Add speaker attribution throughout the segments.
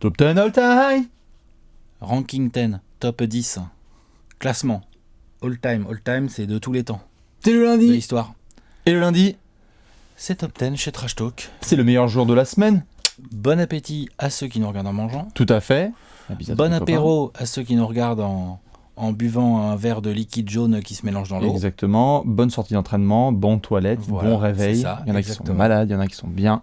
Speaker 1: Top 10 all time.
Speaker 2: Ranking 10, top 10. Classement. All time, c'est de tous les temps.
Speaker 1: C'est le
Speaker 2: De
Speaker 1: lundi.
Speaker 2: l'histoire.
Speaker 1: Et le lundi,
Speaker 2: C'est top 10 chez Trash Talk.
Speaker 1: c'est le meilleur jour de la semaine.
Speaker 2: Bon appétit à ceux qui nous regardent en mangeant.
Speaker 1: Tout à fait.
Speaker 2: Bon apéro à ceux qui nous regardent en buvant un verre de liquide jaune qui se mélange dans l'eau.
Speaker 1: Exactement. Bonne sortie d'entraînement, bon toilette,
Speaker 2: Voilà,
Speaker 1: bon réveil.
Speaker 2: c'est ça,
Speaker 1: Il y en a qui sont
Speaker 2: exactement.
Speaker 1: malades, il y en a qui sont bien.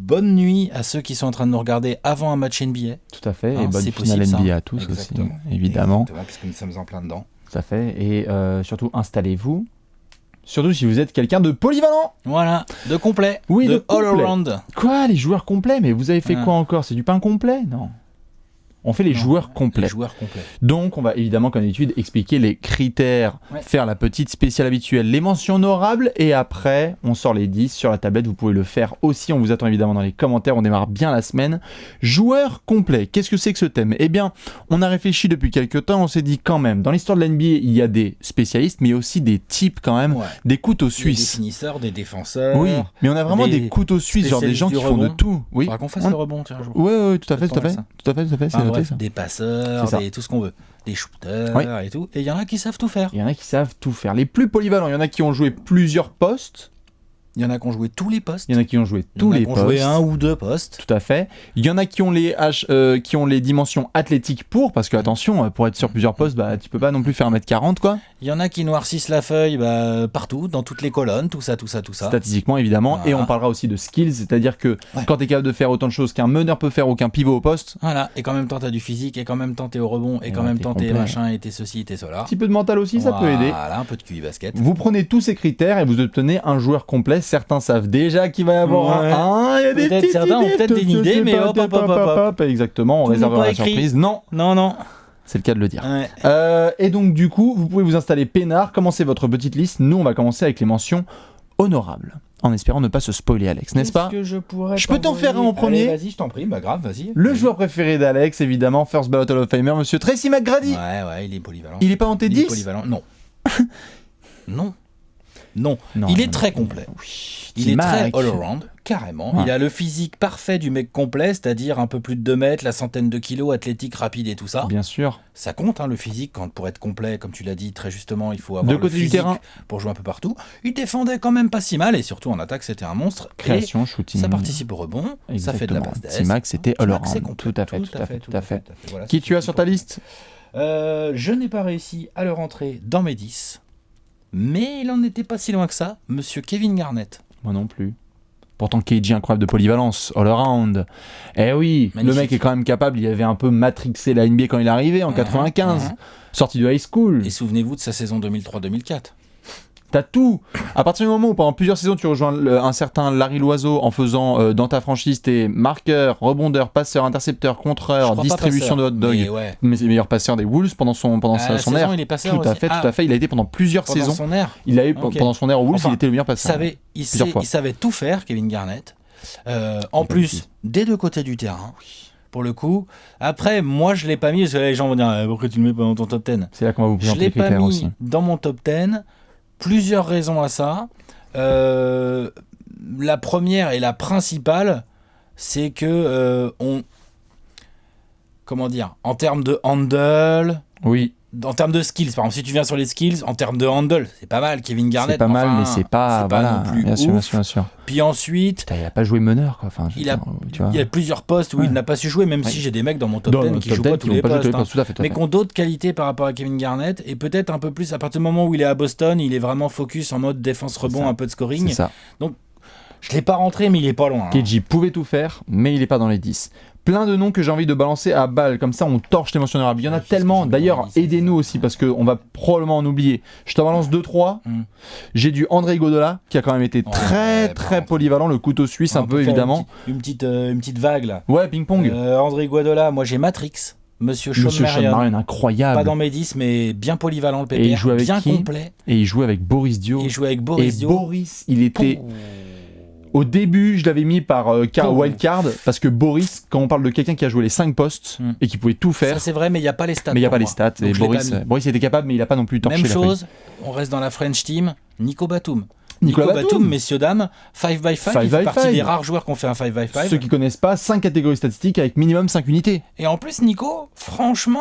Speaker 2: Bonne nuit à ceux qui sont en train de nous regarder avant un match NBA.
Speaker 1: Tout à fait.
Speaker 2: Hein,
Speaker 1: et bonne
Speaker 2: c'est
Speaker 1: finale
Speaker 2: possible, ça.
Speaker 1: NBA à tous
Speaker 2: Exactement.
Speaker 1: aussi, évidemment.
Speaker 2: Exactement, puisque nous sommes en plein dedans.
Speaker 1: Tout à fait. Et surtout, installez-vous. Surtout si vous êtes quelqu'un de polyvalent.
Speaker 2: Voilà, de complet,
Speaker 1: Oui, de
Speaker 2: all
Speaker 1: complet.
Speaker 2: around.
Speaker 1: Quoi, les joueurs complets? Mais vous avez fait
Speaker 2: Ah.
Speaker 1: quoi encore? C'est du pain complet? Non. On fait les
Speaker 2: Non,
Speaker 1: joueurs complets.
Speaker 2: Les joueurs complets.
Speaker 1: Donc, on va évidemment, comme d'habitude, expliquer les critères,
Speaker 2: Ouais.
Speaker 1: faire la petite spéciale habituelle, les mentions honorables, et après, on sort les 10 sur la tablette. Vous pouvez le faire aussi. On vous attend évidemment dans les commentaires. On démarre bien la semaine. Joueurs complets. Qu'est-ce que c'est que ce thème? Eh bien, on a réfléchi depuis quelques temps. On s'est dit quand même, dans l'histoire de l'NBA, il y a des spécialistes, mais il y a aussi des types quand même,
Speaker 2: Ouais.
Speaker 1: des couteaux
Speaker 2: Des
Speaker 1: suisses.
Speaker 2: finisseurs, des défenseurs.
Speaker 1: Oui, mais on a vraiment
Speaker 2: des
Speaker 1: des couteaux suisses, genre des gens qui
Speaker 2: spécialistes
Speaker 1: font
Speaker 2: du
Speaker 1: de
Speaker 2: rebond.
Speaker 1: tout. Oui.
Speaker 2: Faudra qu'on fasse
Speaker 1: On-
Speaker 2: le rebond, tiens, un jour.
Speaker 1: Ouais, tout à fait,
Speaker 2: Ça
Speaker 1: tout à fait.
Speaker 2: ça.
Speaker 1: Tout à fait, c'est
Speaker 2: Enfin,
Speaker 1: noté
Speaker 2: bref,
Speaker 1: ça.
Speaker 2: des passeurs,
Speaker 1: C'est ça.
Speaker 2: tout ce qu'on veut. Des shooters
Speaker 1: Oui.
Speaker 2: et tout. Et il y en a qui savent tout faire.
Speaker 1: Il y en a qui savent tout faire. Les plus polyvalents, il y en a qui ont joué plusieurs postes.
Speaker 2: Il y en a qui ont joué tous les postes.
Speaker 1: Il y en a qui ont joué
Speaker 2: Il y
Speaker 1: tous
Speaker 2: en a
Speaker 1: les
Speaker 2: qui ont
Speaker 1: postes.
Speaker 2: joué un ou deux postes.
Speaker 1: Tout à fait. Il y en a qui ont qui ont les dimensions athlétiques parce que attention, pour être sur plusieurs postes, bah tu peux pas non plus faire 1m40 quoi.
Speaker 2: Il y en a qui noircissent la feuille partout, dans toutes les colonnes, tout ça.
Speaker 1: Statistiquement évidemment.
Speaker 2: Voilà.
Speaker 1: Et on parlera aussi de skills, c'est-à-dire que
Speaker 2: Ouais.
Speaker 1: quand tu es capable de faire autant de choses qu'un meneur peut faire ou qu'un pivot au poste,
Speaker 2: Voilà. Et qu'en même temps, t'as du physique, et qu'en même temps, t'es au rebond, et qu'en
Speaker 1: Ouais,
Speaker 2: même
Speaker 1: t'es
Speaker 2: temps, t'es
Speaker 1: complet.
Speaker 2: machin, et t'es ceci, et t'es cela.
Speaker 1: un petit peu de mental aussi, ça peut aider.
Speaker 2: Voilà, un peu de QI basket.
Speaker 1: Vous prenez tous ces critères et vous obtenez un joueur complet. Certains savent déjà qu'il va y avoir
Speaker 2: Ouais.
Speaker 1: il y a des
Speaker 2: Peut-être
Speaker 1: petites
Speaker 2: certains ont
Speaker 1: idées.
Speaker 2: peut-être des idées, mais hop, hop, hop, hop.
Speaker 1: Exactement, on
Speaker 2: Tout le monde
Speaker 1: réservera
Speaker 2: pas
Speaker 1: la
Speaker 2: écrit.
Speaker 1: surprise. Non,
Speaker 2: Non.
Speaker 1: c'est le cas de le dire.
Speaker 2: Ouais.
Speaker 1: Et donc du coup, vous pouvez vous installer peinard, commencez votre petite liste. Nous, on va commencer avec les mentions honorables, en espérant ne pas se spoiler, Alex, n'est-ce pas?
Speaker 2: Qu'est-ce que je pourrais
Speaker 1: Je peux t'en
Speaker 2: t'envoyer
Speaker 1: faire un en premier?
Speaker 2: Allez, vas-y, je t'en prie. Bah grave, vas-y.
Speaker 1: Le joueur préféré d'Alex, évidemment, First Ballot Hall of Famer, Monsieur Tracy McGrady.
Speaker 2: Ouais, il est polyvalent.
Speaker 1: Il est pas en
Speaker 2: Il est
Speaker 1: T10?
Speaker 2: polyvalent. Non. Non.
Speaker 1: Non,
Speaker 2: Il est
Speaker 1: non,
Speaker 2: très
Speaker 1: non.
Speaker 2: complet.
Speaker 1: Oui.
Speaker 2: Il est
Speaker 1: Mac.
Speaker 2: très all-around, carrément.
Speaker 1: Ouais.
Speaker 2: Il a le physique parfait du mec complet, c'est-à-dire un peu plus de 2 mètres, la centaine de kilos, athlétique, rapide et tout ça.
Speaker 1: Bien sûr.
Speaker 2: Ça compte, hein, le physique, pour être complet, comme tu l'as dit très justement, il faut avoir
Speaker 1: De
Speaker 2: le
Speaker 1: côté du
Speaker 2: physique
Speaker 1: terrain.
Speaker 2: pour jouer un peu partout. Il défendait quand même pas si mal, et surtout en attaque, c'était un monstre.
Speaker 1: Création,
Speaker 2: Et
Speaker 1: shooting.
Speaker 2: ça participe au rebond, ça fait de la passe d'ess.
Speaker 1: T-Mac, c'était all
Speaker 2: T-Mac, c'est
Speaker 1: around.
Speaker 2: complet.
Speaker 1: Tout à fait.
Speaker 2: Voilà,
Speaker 1: Qui
Speaker 2: c'est
Speaker 1: tu as
Speaker 2: tout
Speaker 1: sur
Speaker 2: pour
Speaker 1: ta
Speaker 2: moi.
Speaker 1: liste?
Speaker 2: Je n'ai pas réussi à le rentrer dans mes 10, mais il en était pas si loin que ça, monsieur Kevin Garnett.
Speaker 1: Moi non plus. Pourtant, KG incroyable de polyvalence, all around. Eh oui,
Speaker 2: Magnifique.
Speaker 1: le mec est quand même capable. Il avait un peu matrixé la NBA quand il est arrivé en 95, sorti de high school.
Speaker 2: Et souvenez-vous de sa saison 2003-2004.
Speaker 1: T'as tout. À partir du moment où pendant plusieurs saisons tu rejoins un certain Larry Loiseau en faisant dans ta franchise tes marqueurs, rebondeurs, passeurs, intercepteurs,
Speaker 2: Je
Speaker 1: contreurs,
Speaker 2: crois pas
Speaker 1: distribution de
Speaker 2: passeur,
Speaker 1: hot dog.
Speaker 2: mais ouais.
Speaker 1: Mais c'est le meilleur passeur des Wolves pendant son
Speaker 2: Ah, la
Speaker 1: son
Speaker 2: saison,
Speaker 1: ère.
Speaker 2: il est passeur
Speaker 1: Tout à
Speaker 2: aussi.
Speaker 1: fait,
Speaker 2: Ah,
Speaker 1: tout à fait. Il a été pendant plusieurs
Speaker 2: pendant
Speaker 1: saisons.
Speaker 2: son ère.
Speaker 1: Il a eu
Speaker 2: Ok.
Speaker 1: pendant son ère aux Wolves,
Speaker 2: Enfin,
Speaker 1: il était le meilleur passeur. Plusieurs fois.
Speaker 2: Il savait tout faire, Kevin Garnett. En plus, des deux côtés du terrain. Pour le coup. Après, moi, je l'ai pas mis parce que les gens vont dire pourquoi tu le mets pas dans ton top 10.
Speaker 1: C'est là qu'on va vous
Speaker 2: Je
Speaker 1: présenter
Speaker 2: l'ai
Speaker 1: les
Speaker 2: pas
Speaker 1: critères
Speaker 2: mis
Speaker 1: aussi.
Speaker 2: dans mon top 10. Plusieurs raisons à ça. La première et la principale, c'est que comment dire, en termes de handle,
Speaker 1: Oui,
Speaker 2: en termes de skills, par exemple, si tu viens sur les skills, en termes de handle, c'est pas mal, Kevin Garnett.
Speaker 1: c'est pas mal, mais c'est pas voilà,
Speaker 2: non plus
Speaker 1: bien sûr,
Speaker 2: ouf.
Speaker 1: bien sûr.
Speaker 2: Puis ensuite,
Speaker 1: Putain, il a pas joué meneur quoi. Enfin, je veux
Speaker 2: il a-
Speaker 1: dire, tu vois.
Speaker 2: il y a plusieurs postes où
Speaker 1: Ouais.
Speaker 2: il n'a pas su jouer, même
Speaker 1: Ouais.
Speaker 2: si j'ai des mecs dans mon top
Speaker 1: Dans
Speaker 2: 10
Speaker 1: le
Speaker 2: qui
Speaker 1: top
Speaker 2: jouent
Speaker 1: 10
Speaker 2: pas
Speaker 1: qui
Speaker 2: tous les
Speaker 1: vont pas jouer tous
Speaker 2: postes,
Speaker 1: les postes, tout à fait, tout à
Speaker 2: mais
Speaker 1: fait.
Speaker 2: qui ont d'autres qualités par rapport à Kevin Garnett, et peut-être un peu plus, à partir du moment où il est à Boston, il est vraiment focus en mode défense-rebond,
Speaker 1: ça.
Speaker 2: un peu de scoring.
Speaker 1: C'est ça.
Speaker 2: Je l'ai pas rentré, mais il est pas loin. hein.
Speaker 1: KG pouvait tout faire, mais il est pas dans les 10. Plein de noms que j'ai envie de balancer à balle, comme ça on torche les mentions honorables. Il y en a
Speaker 2: Ouais, qu'est-ce
Speaker 1: tellement,
Speaker 2: que j'ai
Speaker 1: d'ailleurs
Speaker 2: dans les 10,
Speaker 1: aidez-nous aussi parce qu'on va probablement en oublier. Je t'en balance 2-3.
Speaker 2: Mm.
Speaker 1: J'ai du André Iguodala qui a quand même été
Speaker 2: Ouais,
Speaker 1: très
Speaker 2: par
Speaker 1: très
Speaker 2: contre.
Speaker 1: polyvalent, le couteau suisse un
Speaker 2: On peut
Speaker 1: peu
Speaker 2: faire
Speaker 1: évidemment.
Speaker 2: Une petite vague là.
Speaker 1: Ouais, ping-pong.
Speaker 2: André Iguodala, moi j'ai Matrix, Monsieur Sean
Speaker 1: Monsieur Sean
Speaker 2: Marion.
Speaker 1: Marion, incroyable.
Speaker 2: Pas dans mes 10, mais bien polyvalent le
Speaker 1: Et il
Speaker 2: PPR,
Speaker 1: joue avec
Speaker 2: bien
Speaker 1: qui
Speaker 2: complet.
Speaker 1: Et il jouait avec Boris Dio.
Speaker 2: Il jouait avec Boris
Speaker 1: Et
Speaker 2: Dio.
Speaker 1: Boris, il était...
Speaker 2: Pouh.
Speaker 1: Au début, je l'avais mis par wildcard, parce que Boris, quand on parle de quelqu'un qui a joué les 5 postes
Speaker 2: Mm.
Speaker 1: et qui pouvait tout
Speaker 2: Ça
Speaker 1: faire,
Speaker 2: c'est vrai, mais il n'y a pas les stats.
Speaker 1: mais il n'y a
Speaker 2: pour
Speaker 1: pas les
Speaker 2: moi.
Speaker 1: stats.
Speaker 2: Donc,
Speaker 1: Et
Speaker 2: je l'ai
Speaker 1: Boris,
Speaker 2: pas mis.
Speaker 1: Boris était capable, mais il n'a pas non plus torché
Speaker 2: Même
Speaker 1: la feuille.
Speaker 2: chose, on reste dans la French team, Nico Batum.
Speaker 1: Nicolas Batum,
Speaker 2: messieurs, dames, 5x5, il fait
Speaker 1: 5x5.
Speaker 2: partie des rares joueurs qui ont fait un 5x5.
Speaker 1: Ceux qui connaissent pas, 5 catégories statistiques avec minimum 5 unités.
Speaker 2: Et en plus, Nico, franchement,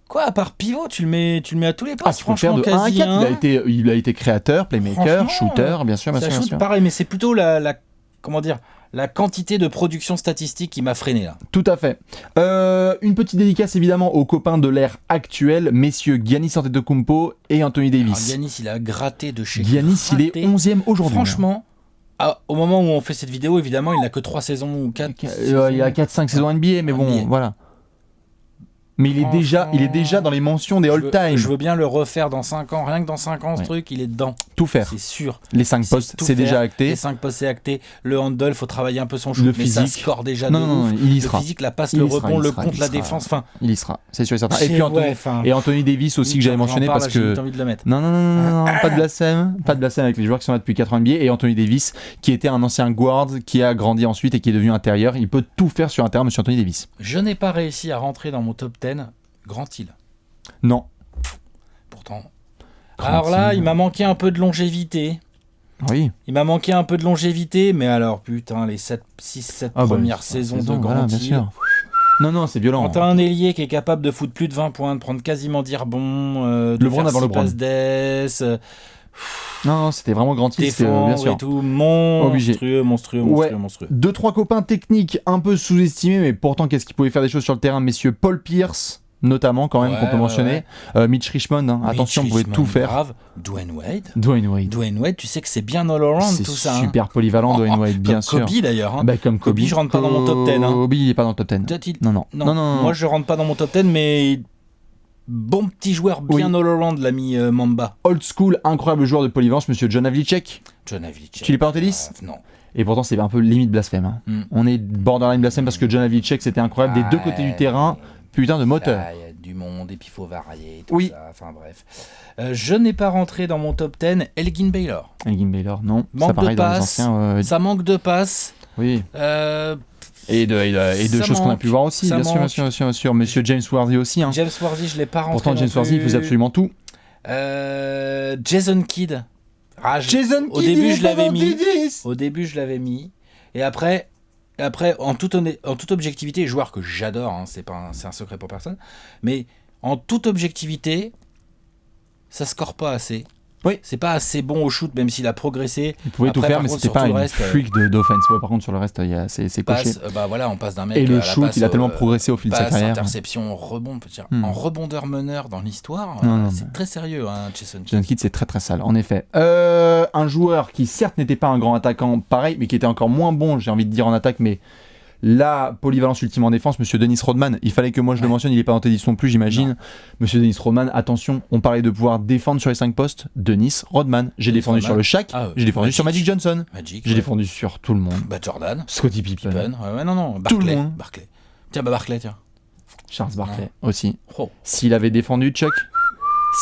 Speaker 2: quoi, à part pivot, tu le mets à tous les postes,
Speaker 1: Tu peux faire
Speaker 2: franchement,
Speaker 1: de 1 à
Speaker 2: quasi.
Speaker 1: 4. Il a été créateur, playmaker, shooter, bien sûr, bien
Speaker 2: Ça
Speaker 1: sûr, bien
Speaker 2: shoot
Speaker 1: sûr.
Speaker 2: pareil, mais c'est plutôt la quantité de production statistique qui m'a freiné là.
Speaker 1: Tout à fait. Une petite dédicace évidemment aux copains de l'ère actuelle, messieurs Giannis Antetokounmpo et Anthony
Speaker 2: Alors,
Speaker 1: Davis.
Speaker 2: Giannis, il a gratté de chez
Speaker 1: Giannis, il est 11e aujourd'hui.
Speaker 2: Franchement, au moment où on fait cette vidéo, évidemment, il n'a que 3 saisons ou 4.
Speaker 1: Il y a 4-5 saisons NBA, mais bon,
Speaker 2: NBA.
Speaker 1: voilà. Mais il est déjà dans les mentions des all-time.
Speaker 2: Je veux bien le refaire dans 5 ans. Rien que dans 5 ans, ce truc, il est dedans.
Speaker 1: Tout faire.
Speaker 2: C'est sûr.
Speaker 1: Les 5 postes,
Speaker 2: tout
Speaker 1: c'est
Speaker 2: faire.
Speaker 1: déjà acté.
Speaker 2: Les 5 postes, c'est acté. Le handle, faut travailler un peu son shoot.
Speaker 1: Le
Speaker 2: mais ça
Speaker 1: physique.
Speaker 2: score déjà
Speaker 1: Non,
Speaker 2: ouf.
Speaker 1: il y
Speaker 2: Le
Speaker 1: sera.
Speaker 2: physique, la passe,
Speaker 1: Il
Speaker 2: le
Speaker 1: y sera,
Speaker 2: rebond,
Speaker 1: il
Speaker 2: le
Speaker 1: sera,
Speaker 2: contre,
Speaker 1: il
Speaker 2: la
Speaker 1: sera.
Speaker 2: défense. Enfin,
Speaker 1: Il y sera, c'est sûr et certain. Et puis et Anthony Davis aussi que j'avais mentionné parce que...
Speaker 2: j'ai envie de le mettre.
Speaker 1: Non, pas de blasphème. Pas de blasphème avec les joueurs qui sont là depuis 4 ans NBA. Et Anthony Davis, qui était un ancien guard, qui a grandi ensuite et qui est devenu intérieur. Il peut tout faire sur un terrain, monsieur Anthony Davis.
Speaker 2: Je n'ai pas réussi à rentrer dans mon top 10 Grant Hill.
Speaker 1: Non.
Speaker 2: Pourtant.
Speaker 1: Grant
Speaker 2: Alors là,
Speaker 1: Hill.
Speaker 2: il m'a manqué un peu de longévité.
Speaker 1: Oui.
Speaker 2: Mais alors, putain, les 6-7
Speaker 1: Ah bah,
Speaker 2: premières saisons de Grant
Speaker 1: voilà, bien
Speaker 2: Hill.
Speaker 1: sûr. Non, c'est violent.
Speaker 2: Quand t'as un ailier qui est capable de foutre plus de 20 points, de prendre quasiment 10 rebonds, de
Speaker 1: LeBron
Speaker 2: faire
Speaker 1: avant
Speaker 2: 6
Speaker 1: LeBron.
Speaker 2: passes d'ess,
Speaker 1: Non, c'était vraiment Grant Hill, c'était, bien
Speaker 2: défendre
Speaker 1: sûr.
Speaker 2: et tout,
Speaker 1: Obligé.
Speaker 2: monstrueux.
Speaker 1: 2-3 copains techniques un peu sous-estimés, mais pourtant, qu'est-ce qu'ils pouvaient faire des choses sur le terrain, messieurs Paul Pierce, notamment, quand même,
Speaker 2: Ouais,
Speaker 1: qu'on peut
Speaker 2: ouais,
Speaker 1: mentionner. Mitch Richmond, hein, attention, vous pouvez tout faire.
Speaker 2: Grave. Dwayne Wade.
Speaker 1: Dwayne Wade.
Speaker 2: Tu sais que c'est bien all around
Speaker 1: C'est
Speaker 2: tout ça. hein.
Speaker 1: super polyvalent, Dwayne Wade, bien
Speaker 2: Comme
Speaker 1: sûr.
Speaker 2: Kobe d'ailleurs. hein.
Speaker 1: Bah, comme Kobe.
Speaker 2: Je rentre pas dans mon top 10. hein.
Speaker 1: Kobe, il est pas dans le top 10.
Speaker 2: Peut-être il-
Speaker 1: Non.
Speaker 2: Moi je rentre pas dans mon top 10, mais bon petit joueur bien all around, l'ami Mamba.
Speaker 1: Old school, incroyable joueur de polyvalence, monsieur John Havlicek.
Speaker 2: John Havlicek.
Speaker 1: Tu l'es pas en tennis
Speaker 2: Non.
Speaker 1: Et pourtant, c'est un peu limite blasphème. hein.
Speaker 2: Mm.
Speaker 1: On est borderline blasphème parce que John Havlicek, c'était incroyable. Des deux côtés du terrain, putain de moteur.
Speaker 2: Là, il y a du monde et puis il faut varier. Tout
Speaker 1: Oui.
Speaker 2: ça. Enfin bref. Je n'ai pas rentré dans mon top 10 Elgin Baylor.
Speaker 1: Elgin Baylor, non.
Speaker 2: Manque
Speaker 1: Ça pareil
Speaker 2: de
Speaker 1: dans les
Speaker 2: passes.
Speaker 1: anciens.
Speaker 2: Ça manque de passes.
Speaker 1: Oui.
Speaker 2: Euh,
Speaker 1: Et de
Speaker 2: Ça
Speaker 1: choses qu'on a
Speaker 2: manque,
Speaker 1: pu voir aussi,
Speaker 2: ça
Speaker 1: bien sûr, bien
Speaker 2: manque.
Speaker 1: sûr, bien sûr. Monsieur James Worthy aussi. Hein.
Speaker 2: James Worthy, je l'ai pas rentré.
Speaker 1: Pourtant,
Speaker 2: non
Speaker 1: James Worthy, il
Speaker 2: plus.
Speaker 1: faisait absolument tout.
Speaker 2: Jason Kidd. Au début, je l'avais mis. Au début, je l'avais mis. Et après en toute objectivité, joueur que j'adore, hein, c'est un secret pour personne, mais en toute objectivité, ça score pas assez.
Speaker 1: Oui.
Speaker 2: C'est pas assez bon au shoot, même s'il a progressé.
Speaker 1: Il pouvait tout
Speaker 2: Après,
Speaker 1: faire,
Speaker 2: par
Speaker 1: mais
Speaker 2: contre,
Speaker 1: c'était
Speaker 2: sur
Speaker 1: pas
Speaker 2: tout le
Speaker 1: une
Speaker 2: reste,
Speaker 1: freak d'offense. Ouais, par contre, sur le reste, c'est coché.
Speaker 2: On passe d'un mec
Speaker 1: Et
Speaker 2: à
Speaker 1: le
Speaker 2: la
Speaker 1: shoot,
Speaker 2: passe,
Speaker 1: il a tellement progressé au fil de sa
Speaker 2: passe,
Speaker 1: carrière.
Speaker 2: interception, rebond. En rebondeur meneur dans l'histoire,
Speaker 1: Non,
Speaker 2: c'est très sérieux, hein, Jason Kidd.
Speaker 1: Jason Kidd, c'est très très sale, en effet. Un joueur qui certes n'était pas un grand attaquant, pareil, mais qui était encore moins bon, j'ai envie de dire en attaque, mais la polyvalence ultime en défense, monsieur Dennis Rodman. Il fallait que moi je le mentionne, il n'est pas dans tes listes non plus, j'imagine.
Speaker 2: Non.
Speaker 1: Monsieur Dennis Rodman, attention, on parlait de pouvoir défendre sur les 5 postes. Dennis Rodman. J'ai
Speaker 2: Dennis
Speaker 1: défendu
Speaker 2: Rodman.
Speaker 1: sur le Shaq, j'ai défendu sur Magic Johnson,
Speaker 2: Magic,
Speaker 1: j'ai défendu sur tout le monde.
Speaker 2: Jordan,
Speaker 1: Scottie Pippen,
Speaker 2: non,
Speaker 1: Tout le monde.
Speaker 2: Barclay. Tiens, Barclay, tiens.
Speaker 1: Charles Barkley aussi.
Speaker 2: Oh.
Speaker 1: S'il avait défendu Chuck,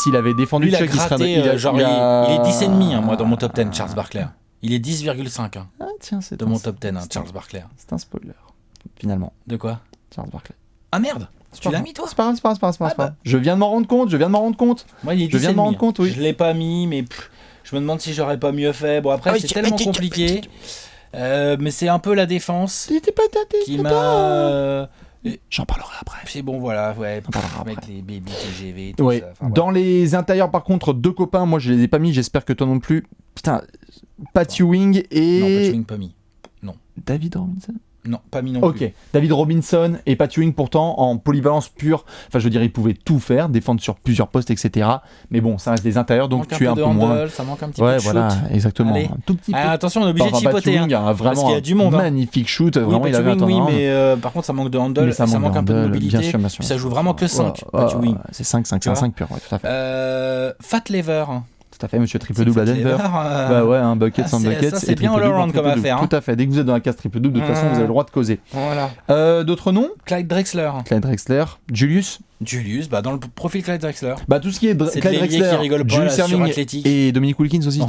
Speaker 2: Lui, il a
Speaker 1: il
Speaker 2: gratté,
Speaker 1: serait.
Speaker 2: il est 10,5, hein, moi, dans mon top 10, Charles Barclay. Il est 10,5 hein,
Speaker 1: Ah tiens, c'est
Speaker 2: de mon top 10, Charles Barclay.
Speaker 1: C'est un spoiler, finalement.
Speaker 2: De quoi?
Speaker 1: Charles Barkley.
Speaker 2: Ah merde, tu l'as mis, toi?
Speaker 1: C'est pas grave.
Speaker 2: Ah bah.
Speaker 1: Je viens de m'en rendre compte.
Speaker 2: Moi, il est 10,5.
Speaker 1: Je viens de m'en rendre compte, oui.
Speaker 2: Je l'ai pas mis, mais je me demande si j'aurais pas mieux fait. Bon, après, c'est tellement compliqué. Mais c'est un peu la défense
Speaker 1: Il était pas tâté.
Speaker 2: qui m'a...
Speaker 1: J'en parlerai après.
Speaker 2: C'est bon, voilà, ouais,
Speaker 1: On parlera
Speaker 2: avec
Speaker 1: après.
Speaker 2: les baby TGV et tout
Speaker 1: Ouais.
Speaker 2: ça. Enfin,
Speaker 1: Dans les intérieurs, par contre, deux copains, moi je les ai pas mis, j'espère que toi non plus. Putain, Pat Ewing et.
Speaker 2: Non, pas Ewing, pas mis.
Speaker 1: David Robinson.
Speaker 2: Non, pas mis non
Speaker 1: Ok,
Speaker 2: plus.
Speaker 1: David Robinson et Pat Ewing, pourtant en polyvalence pure. Enfin, je veux dire, ils pouvaient tout faire, défendre sur plusieurs postes, etc. Mais bon, ça reste des intérieurs, donc tu es un peu moins.
Speaker 2: Ça manque un petit peu
Speaker 1: Ouais,
Speaker 2: de
Speaker 1: voilà,
Speaker 2: shoot.
Speaker 1: exactement.
Speaker 2: Allez.
Speaker 1: Un tout petit peu.
Speaker 2: Ah, attention, on est obligé de
Speaker 1: Pat
Speaker 2: chipoter.
Speaker 1: Ewing a
Speaker 2: Parce
Speaker 1: vraiment
Speaker 2: qu'il y a du monde,
Speaker 1: un
Speaker 2: hein.
Speaker 1: magnifique shoot.
Speaker 2: Oui,
Speaker 1: Vraiment, il
Speaker 2: Pat
Speaker 1: avait un
Speaker 2: Ewing, oui,
Speaker 1: temps.
Speaker 2: mais par contre, ça manque de handle,
Speaker 1: Mais ça
Speaker 2: manque un peu de
Speaker 1: handle,
Speaker 2: mobilité.
Speaker 1: bien sûr, bien sûr.
Speaker 2: Puis ça joue vraiment que 5, Pat Ewing.
Speaker 1: C'est 5
Speaker 2: Tu vois
Speaker 1: pur, ouais, tout à fait.
Speaker 2: Fat Lever.
Speaker 1: Tout à fait, monsieur triple-double à Denver. Bah ouais, un bucket sans bucket.
Speaker 2: ça, c'est bien all around comme affaire, hein.
Speaker 1: Tout à fait, dès que vous êtes dans la case triple-double, de toute façon, vous avez le droit de causer.
Speaker 2: Voilà.
Speaker 1: D'autres noms?
Speaker 2: Clyde Drexler.
Speaker 1: Clyde Drexler, Julius.
Speaker 2: Dans le profil Clyde Drexler.
Speaker 1: Bah tout ce qui est
Speaker 2: C'est
Speaker 1: Clyde
Speaker 2: de l'ailier
Speaker 1: Drexler,
Speaker 2: qui rigole pas,
Speaker 1: Julius
Speaker 2: là,
Speaker 1: Erving
Speaker 2: sur athlétique.
Speaker 1: et Dominique Wilkins aussi.
Speaker 2: Ouais.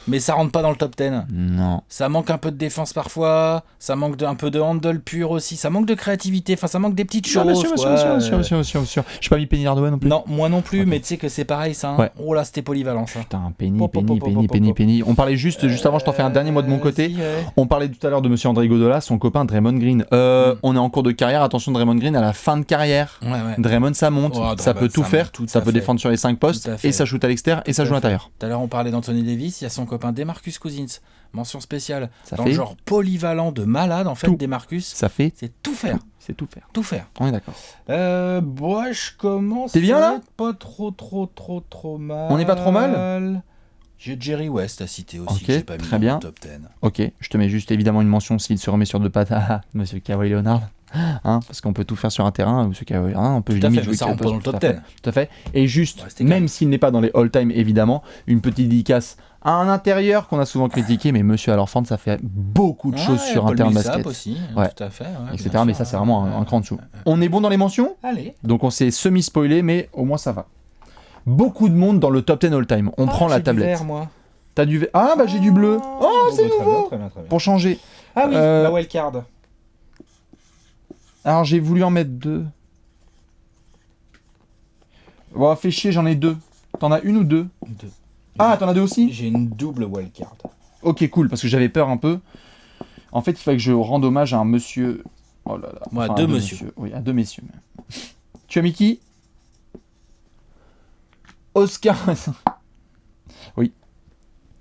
Speaker 2: mais ça rentre pas dans le top 10.
Speaker 1: Non.
Speaker 2: Ça manque un peu de défense parfois, ça manque un peu de handle pur aussi, ça manque de créativité, enfin ça manque des petites choses.
Speaker 1: Bien sûr. J'ai pas mis Penny Hardaway non plus.
Speaker 2: Non, moi non plus, mais tu sais que c'est pareil ça. Hein.
Speaker 1: Ouais.
Speaker 2: Oh là, c'était polyvalent ça.
Speaker 1: Putain, Penny. On parlait juste avant, je t'en fais un dernier moi de mon côté.
Speaker 2: Si, ouais.
Speaker 1: On parlait tout à l'heure de Monsieur André Iguodala, son copain Draymond Green. On est en cours de carrière, attention Draymond Green à la fin de carrière.
Speaker 2: Ouais.
Speaker 1: Draymond ça monte, ça peut tout faire, ça peut défendre sur les 5 postes, et ça shoot à l'extérieur, et ça joue à l'intérieur.
Speaker 2: Tout à l'heure on parlait d'Anthony Davis, il y a son copain DeMarcus Cousins, mention spéciale,
Speaker 1: ça
Speaker 2: dans
Speaker 1: fait
Speaker 2: le genre polyvalent de malade en fait,
Speaker 1: tout.
Speaker 2: DeMarcus.
Speaker 1: Ça fait
Speaker 2: c'est tout faire.
Speaker 1: C'est tout faire.
Speaker 2: Tout faire.
Speaker 1: On est d'accord.
Speaker 2: Moi je commence.
Speaker 1: T'es bien là ?
Speaker 2: Pas trop mal.
Speaker 1: On n'est pas trop mal ?
Speaker 2: J'ai Jerry West à citer aussi,
Speaker 1: ok,
Speaker 2: que j'ai pas mis
Speaker 1: très
Speaker 2: dans
Speaker 1: bien.
Speaker 2: le top 10.
Speaker 1: Ok, je te mets juste évidemment une mention s'il se remet sur deux pattes à Monsieur Kawhi Leonard. Hein, parce qu'on peut tout faire sur un terrain, Monsieur Kawhi Leonard, on peut
Speaker 2: tout à
Speaker 1: limite
Speaker 2: fait,
Speaker 1: jouer
Speaker 2: ça rentre pas dans le top 10.
Speaker 1: Tout à fait. Et juste,
Speaker 2: Ouais,
Speaker 1: même s'il n'est pas dans les all-time évidemment, une petite dédicace à un intérieur qu'on a souvent critiqué, mais Monsieur Alorfand, ça fait beaucoup de choses sur un terrain de basket.
Speaker 2: Aussi,
Speaker 1: ouais.
Speaker 2: Tout à fait.
Speaker 1: Etc. Mais ça, c'est vraiment un cran dessous. On est bon dans les mentions ?
Speaker 2: Allez.
Speaker 1: Donc on s'est semi-spoilé, mais au moins ça va. Beaucoup de monde dans le top 10 all-time. On prend la tablette.
Speaker 2: J'ai du vert, moi.
Speaker 1: T'as du vert. Ah bah j'ai du bleu. Oh, c'est nouveau.
Speaker 2: Très bien.
Speaker 1: Pour changer.
Speaker 2: Ah oui, la wildcard.
Speaker 1: Alors j'ai voulu en mettre 2. Bon, fait chier, j'en ai 2. T'en as une ou 2 ?
Speaker 2: 2.
Speaker 1: Ah, t'en as 2 aussi ?
Speaker 2: J'ai une double wildcard.
Speaker 1: Ok, cool, parce que j'avais peur un peu. En fait, il fallait que je rende hommage à un monsieur... Oh là là.
Speaker 2: Moi,
Speaker 1: Enfin,
Speaker 2: à 2 messieurs.
Speaker 1: Oui, à 2 messieurs. Même. Tu as mis qui ? Oscar... oui.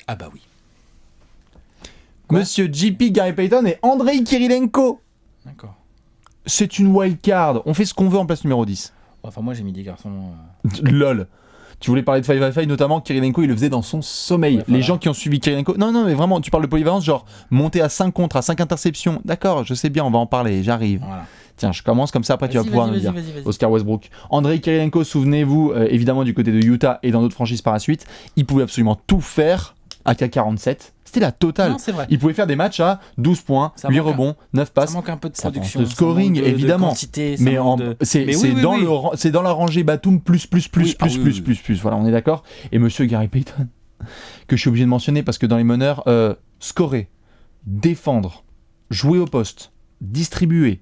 Speaker 2: Ah bah oui.
Speaker 1: Monsieur JP Gary Payton et Andrei Kirilenko.
Speaker 2: D'accord.
Speaker 1: C'est une wildcard. On fait ce qu'on veut en place numéro 10.
Speaker 2: Enfin, moi, j'ai mis des garçons...
Speaker 1: LOL. Tu voulais parler de 5x5, notamment Kirilenko, il le faisait dans son sommeil.
Speaker 2: Ouais, voilà.
Speaker 1: Les gens qui ont suivi Kirilenko... Non, mais vraiment, tu parles de polyvalence, genre monter à 5 contre, à 5 interceptions. D'accord, je sais bien, on va en parler, j'arrive.
Speaker 2: Voilà.
Speaker 1: Tiens, je commence comme ça, après tu vas pouvoir me dire.
Speaker 2: Vas-y.
Speaker 1: Oscar Westbrook. Andrei Kirilenko, souvenez-vous, évidemment du côté de Utah et dans d'autres franchises par la suite, il pouvait absolument tout faire à K47. C'était la totale.
Speaker 2: Non, c'est vrai.
Speaker 1: Il pouvait faire des matchs à 12 points,
Speaker 2: Ça
Speaker 1: 8
Speaker 2: manque
Speaker 1: rebonds, 9 passes.
Speaker 2: Ça manque un peu de
Speaker 1: Ça manque
Speaker 2: production.
Speaker 1: de scoring,
Speaker 2: ça manque de
Speaker 1: évidemment.
Speaker 2: quantité,
Speaker 1: Mais c'est dans la rangée Batum plus. Voilà, on est d'accord. Et monsieur Gary Payton, que je suis obligé de mentionner parce que dans les meneurs, scorer, défendre, jouer au poste, distribuer,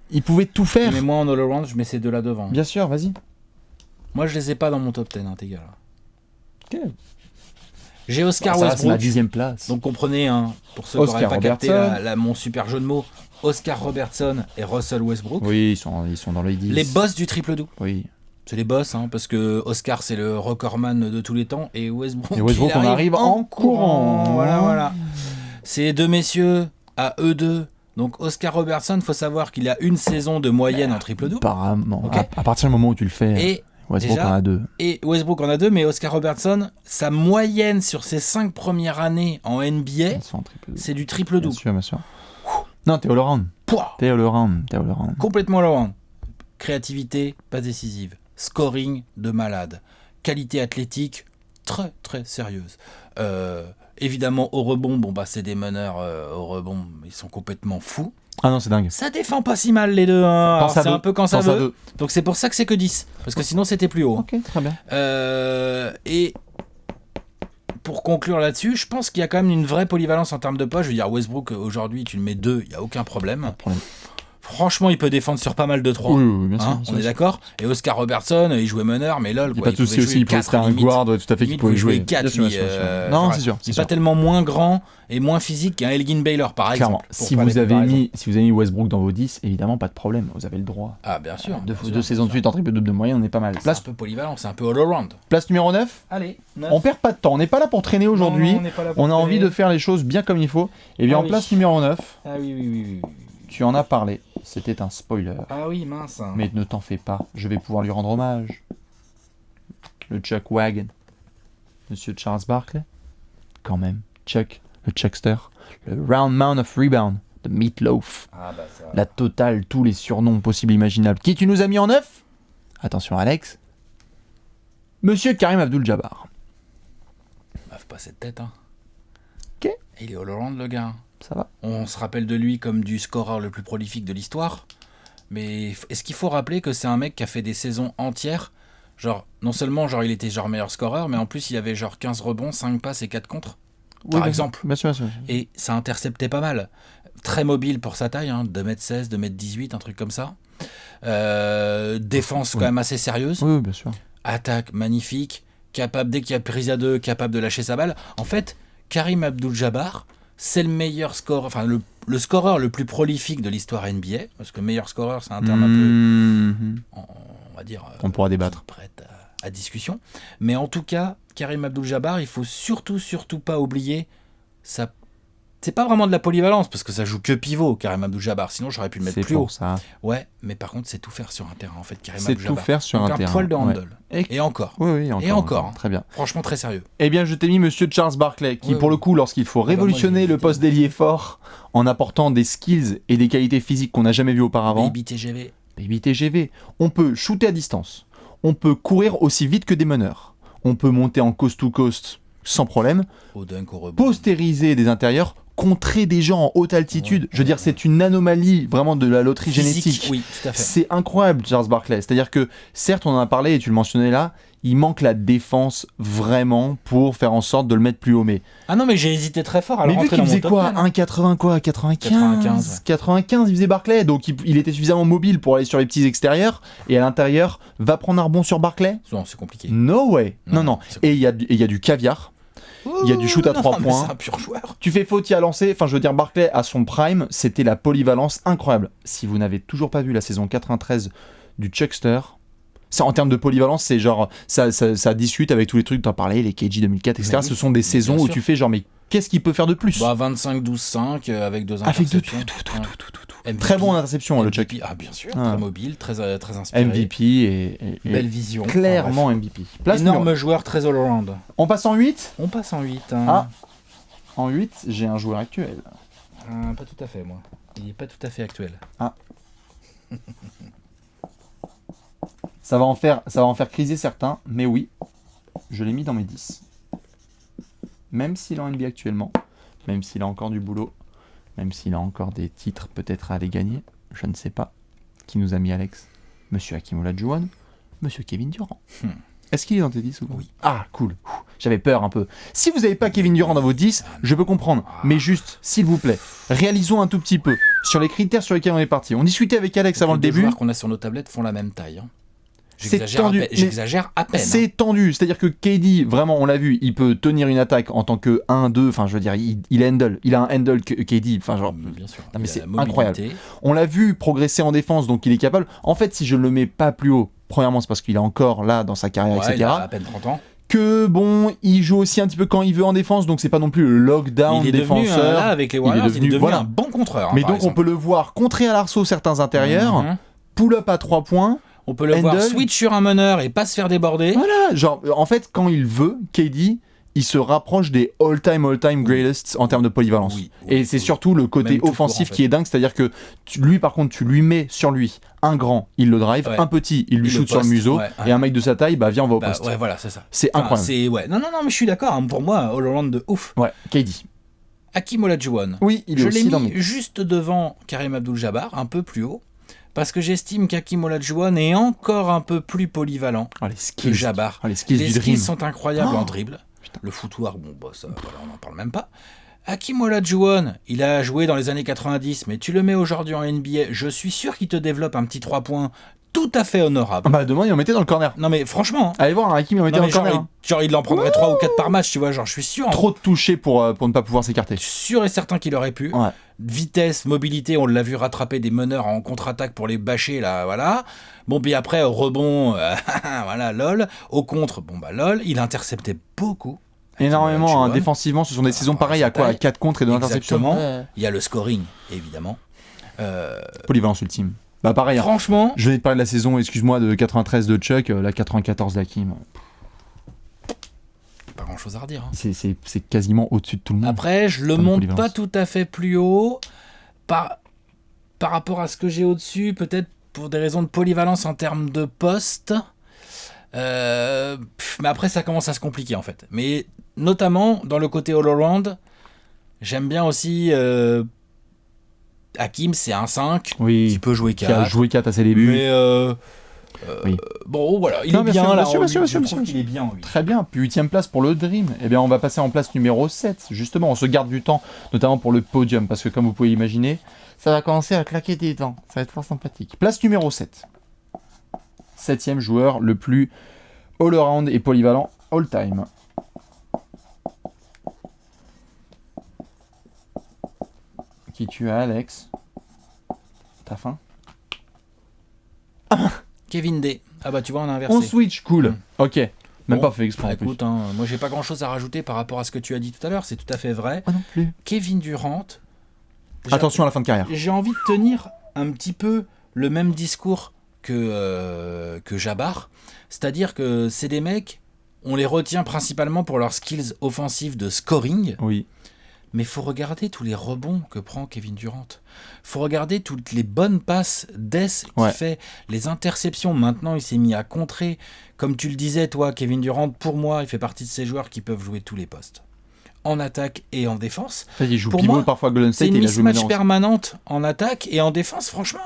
Speaker 1: il pouvait tout faire.
Speaker 2: Mais moi en all-around, je mets ces deux-là devant.
Speaker 1: Bien sûr, vas-y.
Speaker 2: Moi, je les ai pas dans mon top 10, tes gars.
Speaker 1: Ok.
Speaker 2: J'ai Oscar
Speaker 1: C'est
Speaker 2: Westbrook.
Speaker 1: ma 10e place.
Speaker 2: Donc comprenez, pour ceux
Speaker 1: Oscar
Speaker 2: qui n'auraient pas capté
Speaker 1: Robertson.
Speaker 2: mon super jeu de mots, Oscar Robertson et Russell Westbrook.
Speaker 1: Oui, ils sont dans les 10.
Speaker 2: Les boss du triple-double.
Speaker 1: Oui.
Speaker 2: C'est les boss, parce que Oscar c'est le recordman de tous les temps et Westbrook,
Speaker 1: on arrive en courant.
Speaker 2: Voilà. Ces deux messieurs, à eux deux. Donc Oscar Robertson, faut savoir qu'il a une saison de moyenne en triple-double.
Speaker 1: Apparemment.
Speaker 2: Okay.
Speaker 1: À partir du moment où tu le fais.
Speaker 2: Et
Speaker 1: Westbrook en a 2.
Speaker 2: Et Westbrook en a 2, mais Oscar Robertson, sa moyenne sur ses 5 premières années en NBA, c'est du triple-double.
Speaker 1: Bien sûr. Non, t'es all-around. T'es all-around.
Speaker 2: Complètement all-around. Créativité, pas décisive. Scoring de malade. Qualité athlétique, très très sérieuse. Évidemment, au rebond, c'est des meneurs au rebond, ils sont complètement fous.
Speaker 1: Ah non, c'est dingue.
Speaker 2: Ça défend pas si mal les deux. C'est un peu quand ça veut. Donc c'est pour ça que c'est que 10. Parce que sinon c'était plus haut.
Speaker 1: Ok, très bien.
Speaker 2: Et pour conclure là-dessus, je pense qu'il y a quand même une vraie polyvalence en termes de poste. Je veux dire, Westbrook, aujourd'hui, tu le mets 2, il n'y a aucun problème. Franchement, il peut défendre sur pas mal de 3.
Speaker 1: Oui, bien sûr.
Speaker 2: On est d'accord. Et Oscar Robertson, il jouait meneur, mais lol.
Speaker 1: Il n'y a pas de souci aussi, il pouvait rester un guard, tout à fait, qu'il pouvait jouer
Speaker 2: 4.
Speaker 1: Non, c'est sûr.
Speaker 2: C'est pas tellement moins grand et moins physique qu'un Elgin Baylor, par exemple.
Speaker 1: Si vous avez mis Westbrook dans vos 10, évidemment, pas de problème. Vous avez le droit.
Speaker 2: Ah, bien sûr.
Speaker 1: Deux saisons de suite en triple-double de moyenne, on est pas mal.
Speaker 2: C'est un peu polyvalent, c'est un peu all-around.
Speaker 1: Place numéro 9.
Speaker 2: Allez, 9.
Speaker 1: On perd pas de temps, on n'est pas là pour traîner aujourd'hui. On a envie de faire les choses bien comme il faut. Et bien, en place numéro 9.
Speaker 2: Ah oui.
Speaker 1: Tu en as parlé, c'était un spoiler.
Speaker 2: Ah oui, mince.
Speaker 1: Mais ne t'en fais pas, je vais pouvoir lui rendre hommage. Le Chuck Wagon. Monsieur Charles Barkley. Quand même. Chuck, le Chuckster. Le Round Mound of Rebound. The Meatloaf. La totale, tous les surnoms possibles et imaginables. Qui tu nous as mis en 9 ? Attention Alex. Monsieur Karim Abdul-Jabbar.
Speaker 2: Baffe pas cette tête,
Speaker 1: Ok.
Speaker 2: Il est all-around le gars.
Speaker 1: Ça va.
Speaker 2: On se rappelle de lui comme du scoreur le plus prolifique de l'histoire. Mais est-ce qu'il faut rappeler que c'est un mec qui a fait des saisons entières Genre, non seulement genre, il était genre meilleur scoreur, mais en plus il avait genre 15 rebonds, 5 passes et 4 contres, par exemple.
Speaker 1: Bien sûr.
Speaker 2: Et ça interceptait pas mal. Très mobile pour sa taille, 2m16, 2m18, un truc comme ça. Défense quand même assez sérieuse.
Speaker 1: Oui, bien sûr.
Speaker 2: Attaque magnifique, capable, dès qu'il y a prise à deux, capable de lâcher sa balle. En fait, Karim Abdul-Jabbar, c'est le meilleur scoreur, enfin le scoreur le plus prolifique de l'histoire NBA, parce que meilleur scoreur, c'est un terme un peu, on va dire,
Speaker 1: on pourra débattre,
Speaker 2: prête à discussion. Mais en tout cas, Karim Abdul-Jabbar, il faut surtout pas oublier ça. C'est pas vraiment de la polyvalence, parce que ça joue que pivot, Karim Abdul-Jabbar. Sinon, j'aurais pu le mettre plus haut.
Speaker 1: Ça.
Speaker 2: Ouais, mais par contre, c'est tout faire sur un terrain, en fait, Karim
Speaker 1: Abdul-Jabbar. C'est tout faire sur un terrain.
Speaker 2: Un poil de handle. Ouais. Et encore.
Speaker 1: Oui,
Speaker 2: encore. Et encore.
Speaker 1: Très bien.
Speaker 2: Franchement, très sérieux.
Speaker 1: Eh bien, je t'ai mis Monsieur Charles Barkley, qui, pour le coup, lorsqu'il faut révolutionner le poste d'ailier fort, en apportant des skills et des qualités physiques qu'on n'a jamais vues auparavant.
Speaker 2: Baby
Speaker 1: TGV. On peut shooter à distance. On peut courir aussi vite que des meneurs. On peut monter en coast-to-coast sans problème.
Speaker 2: Au dunk, au rebond.
Speaker 1: Postériser des intérieurs. Contrer des gens en haute altitude, je veux dire, c'est une anomalie vraiment de la loterie génétique.
Speaker 2: Oui, tout à fait.
Speaker 1: C'est incroyable, Charles Barkley. C'est-à-dire que, certes, on en a parlé et tu le mentionnais là, il manque la défense vraiment pour faire en sorte de le mettre plus haut. Mais
Speaker 2: ah non, mais j'ai hésité très fort à le rentrer
Speaker 1: dans mon top. Mais vu qu'il faisait quoi, 1,80 quoi, 95, il faisait Barkley, donc il était suffisamment mobile pour aller sur les petits extérieurs et à l'intérieur, va prendre un rebond sur Barkley.
Speaker 2: Non, c'est compliqué.
Speaker 1: No way. Non. Et il y a du caviar. Il y a du shoot à 3 points.
Speaker 2: C'est un pur joueur.
Speaker 1: Tu fais faute, y à lancer. Enfin, je veux dire, Barkley, à son prime, c'était la polyvalence incroyable. Si vous n'avez toujours pas vu la saison 93 du Chuckster, ça, en termes de polyvalence, c'est genre, ça discute avec tous les trucs, t'en parlais, les KG 2004, etc. Ce sont des saisons où tu fais genre, mais qu'est-ce qu'il peut faire de plus ?
Speaker 2: 25-12-5 avec 2 interceptions.
Speaker 1: Avec tout. MVP, très bon en interception,
Speaker 2: MVP,
Speaker 1: le Chuck.
Speaker 2: Ah, bien sûr, très mobile, très inspiré.
Speaker 1: MVP et
Speaker 2: belle vision.
Speaker 1: Clairement MVP.
Speaker 2: Énorme joueur, très all-around.
Speaker 1: On passe en 8 ?
Speaker 2: On passe en 8.
Speaker 1: Ah, en 8, j'ai un joueur actuel.
Speaker 2: Pas tout à fait, moi. Il n'est pas tout à fait actuel.
Speaker 1: Ah. Ça va en faire criser certains, mais oui, je l'ai mis dans mes 10. Même s'il est en NBA actuellement, même s'il a encore du boulot, même s'il a encore des titres peut-être à aller gagner, je ne sais pas. Qui nous a mis Alex ? Monsieur Hakeem Olajuwon, Monsieur Kevin Durant. Est-ce qu'il est dans tes 10 ou pas ?
Speaker 2: Oui.
Speaker 1: Ah, cool. J'avais peur un peu. Si vous n'avez pas Kevin Durant dans vos 10, je peux comprendre. Mais juste, s'il vous plaît, réalisons un tout petit peu sur les critères sur lesquels on est parti. On discutait avec Alex avant le début. Les
Speaker 2: joueurs qu'on a sur nos tablettes font la même taille.
Speaker 1: J'exagère
Speaker 2: à peine.
Speaker 1: C'est tendu, c'est-à-dire que KD, vraiment, on l'a vu, il peut tenir une attaque en tant que 1-2, enfin je veux dire, il a un handle KD, enfin genre,
Speaker 2: bien sûr.
Speaker 1: Non, mais c'est incroyable. On l'a vu progresser en défense, donc il est capable. En fait, si je ne le mets pas plus haut, premièrement, c'est parce qu'il est encore là dans sa carrière, etc.
Speaker 2: Il a à peine 30 ans.
Speaker 1: Que bon, il joue aussi un petit peu quand il veut en défense, donc c'est pas non plus le lockdown défenseur.
Speaker 2: Devenu, là, avec les Warriors, il est devenu un bon contreur.
Speaker 1: Mais donc on peut le voir contrer à l'arceau certains intérieurs, pull-up à 3 points.
Speaker 2: On peut le voir switch sur un meneur et pas se faire déborder.
Speaker 1: Voilà, genre, en fait, quand il veut, KD, il se rapproche des all-time greatest en termes de polyvalence. Et c'est surtout le côté offensif qui est dingue, c'est-à-dire que lui, par contre, tu lui mets sur lui un grand, il le drive, un petit, il lui shoot sur le museau, et un mec de sa taille, viens, on va au poste.
Speaker 2: Ouais, voilà, c'est ça.
Speaker 1: C'est incroyable.
Speaker 2: Non, mais je suis d'accord, pour moi, all-around de ouf.
Speaker 1: Ouais, KD.
Speaker 2: Hakeem Olajuwon.
Speaker 1: Oui, il est aussi dans
Speaker 2: mis juste devant Karim Abdul-Jabbar, un peu plus haut. Parce que j'estime qu'Hakeem Olajuwon est encore un peu plus polyvalent que Jabbar.
Speaker 1: Les skills
Speaker 2: sont incroyables en dribble. Putain. Le footwork, ça, on n'en parle même pas. Hakeem Olajuwon, il a joué dans les années 90, mais tu le mets aujourd'hui en NBA, je suis sûr qu'il te développe un petit 3 points tout à fait honorable.
Speaker 1: Demain, il en mettait dans le corner.
Speaker 2: Non mais franchement...
Speaker 1: Allez voir, Hakeem, il en mettait dans le corner.
Speaker 2: Genre, il en prendrait 3 ou 4 par match, tu vois, genre, je suis sûr.
Speaker 1: Trop de touchés pour ne pas pouvoir s'écarter.
Speaker 2: Sûr et certain qu'il aurait pu.
Speaker 1: Ouais.
Speaker 2: Vitesse, mobilité, on l'a vu rattraper des meneurs en contre-attaque pour les bâcher, là, voilà. Bon, puis après, au rebond, voilà, lol. Au contre, lol. Il interceptait beaucoup.
Speaker 1: Énormément, défensivement, ce sont des saisons pareilles, à 4 contre et 2 interceptions.
Speaker 2: Il y a le scoring, évidemment.
Speaker 1: Polyvalence ultime. Pareil.
Speaker 2: Franchement.
Speaker 1: Je vais te parler de la saison, excuse-moi, de 93 de Chuck, la 94 d'Hakeem.
Speaker 2: Pas grand chose à redire.
Speaker 1: C'est quasiment au-dessus de tout le monde.
Speaker 2: Après, je le monte pas tout à fait plus haut. Par rapport à ce que j'ai au-dessus, peut-être pour des raisons de polyvalence en termes de poste. Mais après, ça commence à se compliquer en fait. Mais notamment dans le côté all-around, j'aime bien aussi. Hakeem, c'est un 5 qui peut jouer 4.
Speaker 1: Qui a joué 4 à ses débuts.
Speaker 2: Mais
Speaker 1: Oui.
Speaker 2: Bon, voilà, il est bien là. Je trouve qu'il est bien. Oui.
Speaker 1: Très bien. Puis 8ème place pour le Dream. Eh bien, on va passer en place numéro 7. Justement, on se garde du temps, notamment pour le podium, parce que comme vous pouvez imaginer, ça va commencer à claquer des dents. Ça va être fort sympathique. Place numéro 7. 7ème joueur le plus all-around et polyvalent all-time. Qui tu as, Alex? T'as faim?
Speaker 2: Kevin D. Ah bah tu vois, on a inversé.
Speaker 1: On switch, cool. Ok. Même pas fait exprès.
Speaker 2: Écoute, moi j'ai pas grand chose à rajouter par rapport à ce que tu as dit tout à l'heure, c'est tout à fait vrai.
Speaker 1: Moi non plus.
Speaker 2: Kevin Durant.
Speaker 1: Attention à la fin de carrière.
Speaker 2: J'ai envie de tenir un petit peu le même discours que Jabbar. C'est-à-dire que c'est des mecs, on les retient principalement pour leurs skills offensifs de scoring.
Speaker 1: Oui.
Speaker 2: Mais il faut regarder tous les rebonds que prend Kevin Durant. Il faut regarder toutes les bonnes passes d'Es qu'il fait, les interceptions. Maintenant, il s'est mis à contrer. Comme tu le disais, toi, Kevin Durant, pour moi, il fait partie de ces joueurs qui peuvent jouer tous les postes. En attaque et en défense.
Speaker 1: En fait, il joue pour pivot, moi, parfois Golden State.
Speaker 2: C'est une mismatch permanente en attaque et en défense, franchement.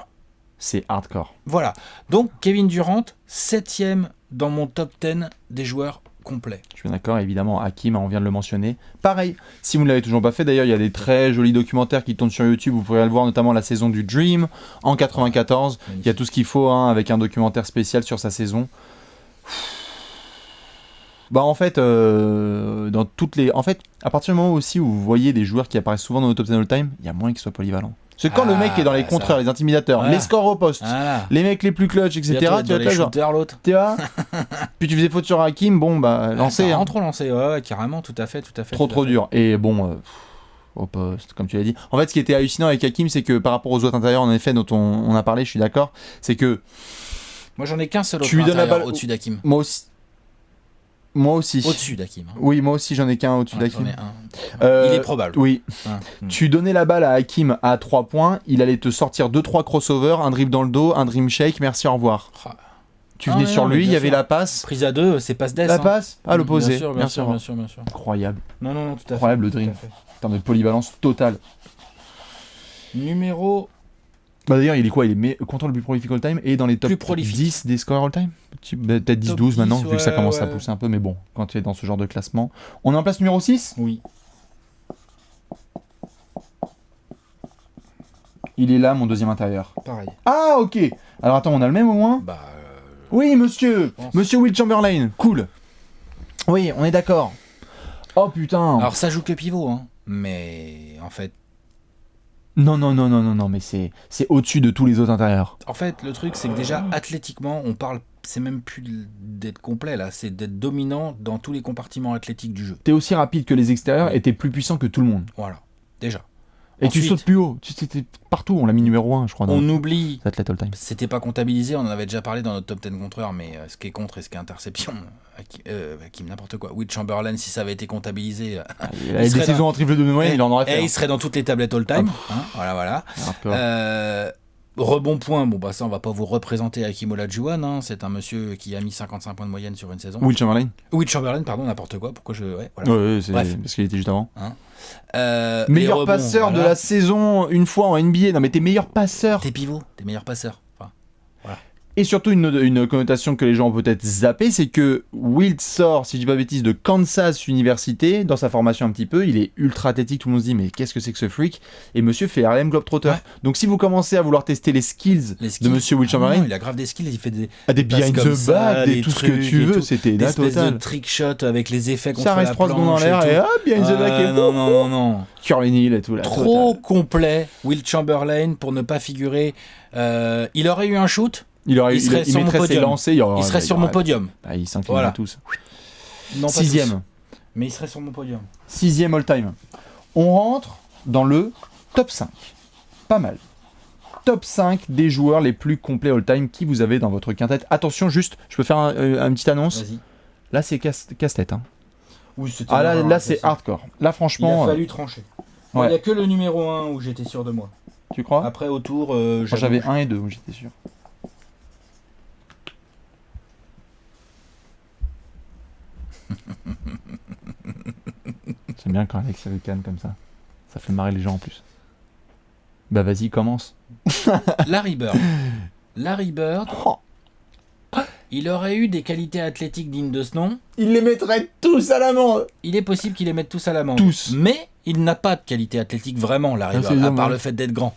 Speaker 1: C'est hardcore.
Speaker 2: Voilà. Donc, Kevin Durant, 7ème dans mon top 10 des joueurs complet.
Speaker 1: Je suis d'accord, évidemment, Hakim, on vient de le mentionner. Pareil, si vous ne l'avez toujours pas fait, d'ailleurs, il y a des très jolis documentaires qui tournent sur YouTube, vous pourrez le voir, notamment la saison du Dream, en 94. Il y a tout ce qu'il faut, avec un documentaire spécial sur sa saison. Bah en fait, dans toutes les... En fait, à partir du moment aussi où vous voyez des joueurs qui apparaissent souvent dans nos top 10 all-time, il y a moins qu'ils soient polyvalents. Parce que quand le mec est dans les contreurs, les intimidateurs, les scores au poste, les mecs les plus clutch, etc., tu vas
Speaker 2: genre, l'autre.
Speaker 1: Tu vois. Puis tu faisais faute sur Hakim, bon bah lancer.
Speaker 2: Trop lancé, carrément, tout à fait.
Speaker 1: Trop dur. Et bon, au poste, comme tu l'as dit. En fait, ce qui était hallucinant avec Hakim, c'est que par rapport aux autres intérieurs, en effet, dont on a parlé, je suis d'accord, c'est que.
Speaker 2: Moi, j'en ai qu'un seul autre intérieur au-dessus d'Hakim.
Speaker 1: Moi aussi.
Speaker 2: Au-dessus d'Hakim.
Speaker 1: Oui, moi aussi j'en ai qu'un au-dessus d'Hakim.
Speaker 2: Il est probable.
Speaker 1: Oui. Tu donnais la balle à Hakim à 3 points, il allait te sortir 2-3 crossovers, un dribble dans le dos, un dream shake, merci, au revoir. Tu venais sur lui, il y avait la passe.
Speaker 2: Prise à 2, c'est passe d'ess.
Speaker 1: La passe à l'opposé.
Speaker 2: Bien sûr.
Speaker 1: Incroyable.
Speaker 2: Non, tout à fait.
Speaker 1: Incroyable le dream. En termes de polyvalence totale.
Speaker 2: Numéro.
Speaker 1: Bah d'ailleurs, il est quoi? Il est content le plus prolifique all-time et dans les top 10 des scores all-time? Peut-être 10-12 maintenant, vu que ça commence à pousser un peu, mais bon, quand tu es dans ce genre de classement. On est en place numéro 6?
Speaker 2: Oui.
Speaker 1: Il est là, mon deuxième intérieur.
Speaker 2: Pareil.
Speaker 1: Ah, ok. Alors attends, on a le même au moins? Oui, monsieur. Monsieur Will Chamberlain. Cool. Oui, on est d'accord. Oh putain.
Speaker 2: Alors ça joue que pivot, hein. Mais en fait...
Speaker 1: Non, mais c'est au-dessus de tous les autres intérieurs.
Speaker 2: En fait, le truc, c'est que déjà, athlétiquement, on parle, c'est même plus d'être complet, là, c'est d'être dominant dans tous les compartiments athlétiques du jeu.
Speaker 1: T'es aussi rapide que les extérieurs et t'es plus puissant que tout le monde.
Speaker 2: Voilà, déjà.
Speaker 1: Et ensuite, tu sautes plus haut, t'es partout, on l'a mis numéro 1, je crois.
Speaker 2: On oublie,
Speaker 1: athlètes all-time.
Speaker 2: C'était pas comptabilisé, on en avait déjà parlé dans notre top 10 contreurs, mais ce qui est contre et ce qui est interception, Hakim, n'importe quoi. Will Chamberlain, si ça avait été comptabilisé...
Speaker 1: il a des saisons en triple de moyenne, il en aurait fait.
Speaker 2: Et il serait dans toutes les tablettes all-time. Voilà. Rebond point, bon bah ça on va pas vous représenter Hakim Olajuwon, c'est un monsieur qui a mis 55 points de moyenne sur une saison.
Speaker 1: Will Chamberlain,
Speaker 2: pardon, n'importe quoi, pourquoi je...
Speaker 1: Ouais, c'est parce qu'il était juste avant.
Speaker 2: Meilleur
Speaker 1: passeur de la saison une fois en NBA. Non mais t'es meilleur passeur.
Speaker 2: T'es pivot, t'es meilleur passeur.
Speaker 1: Et surtout une connotation que les gens ont peut-être zappé, c'est que Wilt sort, si je dis pas bêtise, de Kansas Université, dans sa formation un petit peu, il est ultra athlétique, tout le monde se dit mais qu'est-ce que c'est que ce freak? Et monsieur fait Harlem Globetrotter. Donc si vous commencez à vouloir tester les skills de monsieur Will Chamberlain,
Speaker 2: il a grave des skills, il fait des
Speaker 1: behind the back, tout ce que tu veux, c'était
Speaker 2: des
Speaker 1: espèces
Speaker 2: de trick shot avec les effets contre
Speaker 1: la planche. Ça reste 3 secondes dans l'air et behind the back et
Speaker 2: non.
Speaker 1: Curly Neal et tout là.
Speaker 2: Trop complet, Will Chamberlain pour ne pas figurer. Il aurait eu un shoot. Il serait sur mon podium. Il serait sur mon podium.
Speaker 1: Il s'incline tous.
Speaker 2: Non,
Speaker 1: 6ème.
Speaker 2: Mais il serait sur mon podium.
Speaker 1: 6ème all-time. On rentre dans le top 5. Pas mal. Top 5 des joueurs les plus complets all-time qui vous avez dans votre quintette. Attention, juste, je peux faire une petite annonce.
Speaker 2: Vas-y.
Speaker 1: Là, c'est casse-tête.
Speaker 2: Oui,
Speaker 1: là, c'est hardcore. Là, franchement...
Speaker 2: Il a fallu trancher. Il n'y a que le numéro 1 où j'étais sûr de moi.
Speaker 1: Tu crois?
Speaker 2: Après, autour...
Speaker 1: j'avais 1 et 2 où j'étais sûr. J'aime bien quand Alex se canne comme ça. Ça fait marrer les gens en plus. Bah vas-y, commence.
Speaker 2: Larry Bird. il aurait eu des qualités athlétiques dignes de ce nom.
Speaker 1: Il les mettrait tous à l'amende.
Speaker 2: Il est possible qu'il les mette tous à l'amende.
Speaker 1: Tous.
Speaker 2: Mais il n'a pas de qualité athlétique vraiment, Larry Bird, à part le fait d'être grand.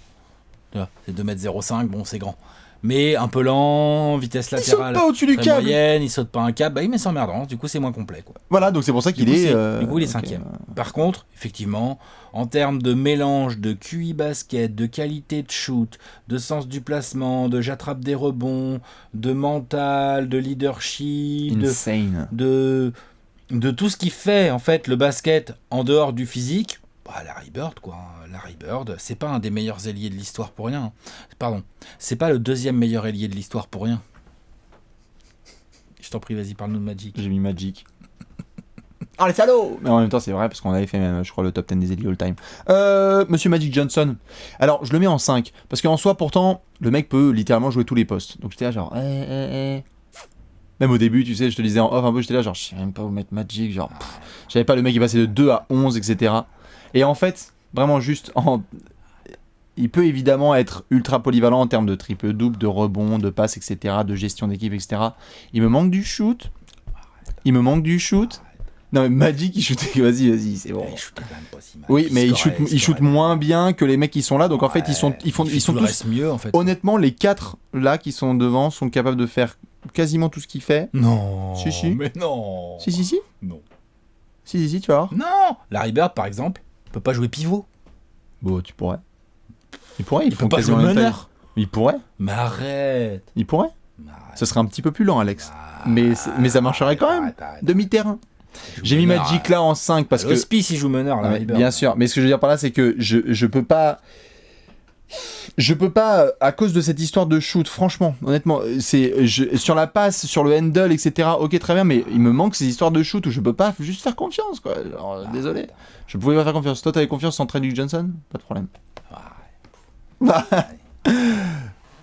Speaker 2: C'est 2m05, bon, c'est grand. Mais un peu lent, vitesse latérale.
Speaker 1: Il saute pas au-dessus du câble.
Speaker 2: Moyenne, il saute pas un câble. Bah, il met sans merdant, du coup, c'est moins complet, quoi.
Speaker 1: Voilà, donc c'est pour ça qu'il est.
Speaker 2: Du coup, il est 5e. Par contre, effectivement, en termes de mélange de QI basket, de qualité de shoot, de sens du placement, de j'attrape des rebonds, de mental, de leadership,
Speaker 1: Insane.
Speaker 2: de tout ce qui fait en fait le basket en dehors du physique, Larry Bird, quoi. Larry Bird, c'est pas un des meilleurs ailiers de l'histoire pour rien. Pardon, c'est pas le deuxième meilleur ailier de l'histoire pour rien. Je t'en prie, vas-y, parle-nous de Magic.
Speaker 1: J'ai mis Magic. Ah, les salauds! Mais en même temps, c'est vrai, parce qu'on avait fait même, je crois, le top 10 des ailiers all-time. Monsieur Magic Johnson. Alors, je le mets en 5. Parce qu'en soi, pourtant, le mec peut littéralement jouer tous les postes. Donc, j'étais là, genre. Même au début, tu sais, je te disais en off un peu, j'étais là, genre, je sais même pas où mettre Magic. Genre, je savais pas, le mec, il passait de 2 à 11, etc. Et en fait, vraiment, juste il peut évidemment être ultra polyvalent en termes de triple-double, de rebond, de passes, etc., de gestion d'équipe, etc. Il me manque du shoot. Non, mais Magic, il shoot. Vas-y, c'est bon.
Speaker 2: Il shoot quand même pas si mal.
Speaker 1: Oui, mais il shoot moins bien que les mecs qui sont là. Donc en fait, ils sont tous
Speaker 2: mieux, en fait.
Speaker 1: Honnêtement, les 4 là qui sont devant sont capables de faire quasiment tout ce qu'il fait.
Speaker 2: Non.
Speaker 1: Si.
Speaker 2: Mais non.
Speaker 1: Si.
Speaker 2: Non.
Speaker 1: Si, tu vas voir.
Speaker 2: Non. Larry Bird, par exemple, peut pas jouer pivot.
Speaker 1: Bon, tu pourrais. Il pourrait.
Speaker 2: Il peut pas jouer meneur.
Speaker 1: Il pourrait.
Speaker 2: Mais arrête.
Speaker 1: Il pourrait. Ce serait un petit peu plus lent, Alex. Mais ça marcherait quand même. Demi-terrain. J'ai mis Magic là en 5 parce que.
Speaker 2: Hospice, il joue meneur, là.
Speaker 1: Bien sûr. Mais ce que je veux dire par là, c'est que je peux pas. Je peux pas, à cause de cette histoire de shoot, franchement, honnêtement, sur la passe, sur le handle, etc. Ok, très bien, mais il me manque ces histoires de shoot où je peux pas juste faire confiance, quoi. Alors, désolé. Je pouvais pas faire confiance. Toi, t'avais confiance en Magic Johnson? Pas de problème.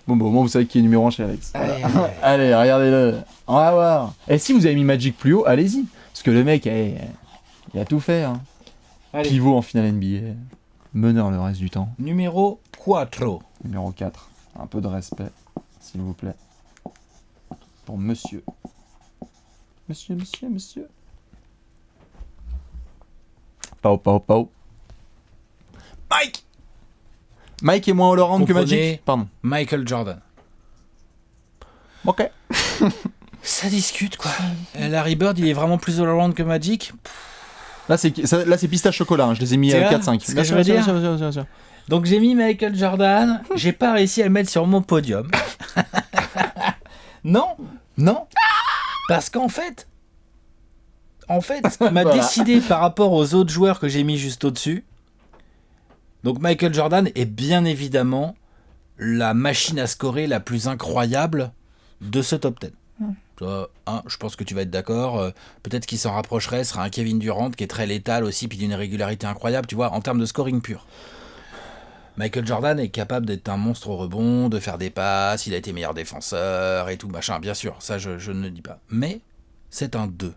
Speaker 1: Bon, au moins, vous savez qui est numéro 1 chez Alex. Voilà. Allez, regardez-le. On va voir. Et si vous avez mis Magic plus haut, allez-y. Parce que le mec, il a tout fait. Hein. Pivot en finale NBA. Meneur le reste du temps.
Speaker 2: Numéro 4.
Speaker 1: Numéro 4. Un peu de respect, s'il vous plaît. Pour monsieur. Monsieur. Pau. Mike est moins all-around que Magic. Pardon.
Speaker 2: Michael Jordan.
Speaker 1: Ok.
Speaker 2: Ça discute, quoi. Larry Bird, il est vraiment plus all-around que Magic.
Speaker 1: Là, c'est pistache chocolat. Hein. Je les ai mis 4-5.
Speaker 2: Bien sûr. Donc, j'ai mis Michael Jordan. J'ai pas réussi à le mettre sur mon podium. Non. Parce qu'en fait, ce qui m'a décidé par rapport aux autres joueurs que j'ai mis juste au-dessus. Donc, Michael Jordan est bien évidemment la machine à scorer la plus incroyable de ce top 10. Je pense que tu vas être d'accord. Peut-être qu'il s'en rapprocherait, sera un Kevin Durant qui est très létal aussi, puis d'une régularité incroyable, tu vois, en termes de scoring pur. Michael Jordan est capable d'être un monstre au rebond, de faire des passes, il a été meilleur défenseur et tout, machin, bien sûr, ça je ne le dis pas. Mais c'est un 2.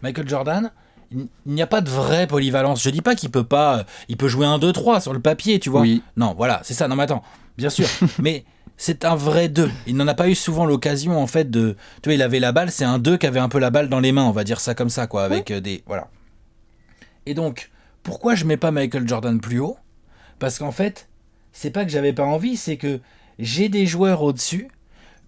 Speaker 2: Michael Jordan, il n'y a pas de vraie polyvalence. Je dis pas qu'il peut pas, il peut jouer un 2-3 sur le papier, tu vois.
Speaker 1: Oui.
Speaker 2: Non, voilà, c'est ça. Non, mais attends, bien sûr. Mais c'est un vrai 2. Il n'en a pas eu souvent l'occasion, en fait, de... Tu vois, il avait la balle, c'est un 2 qui avait un peu la balle dans les mains, on va dire ça comme ça, quoi, avec des... Voilà. Et donc, pourquoi je mets pas Michael Jordan plus haut ? Parce qu'en fait, c'est pas que j'avais pas envie, c'est que j'ai des joueurs au-dessus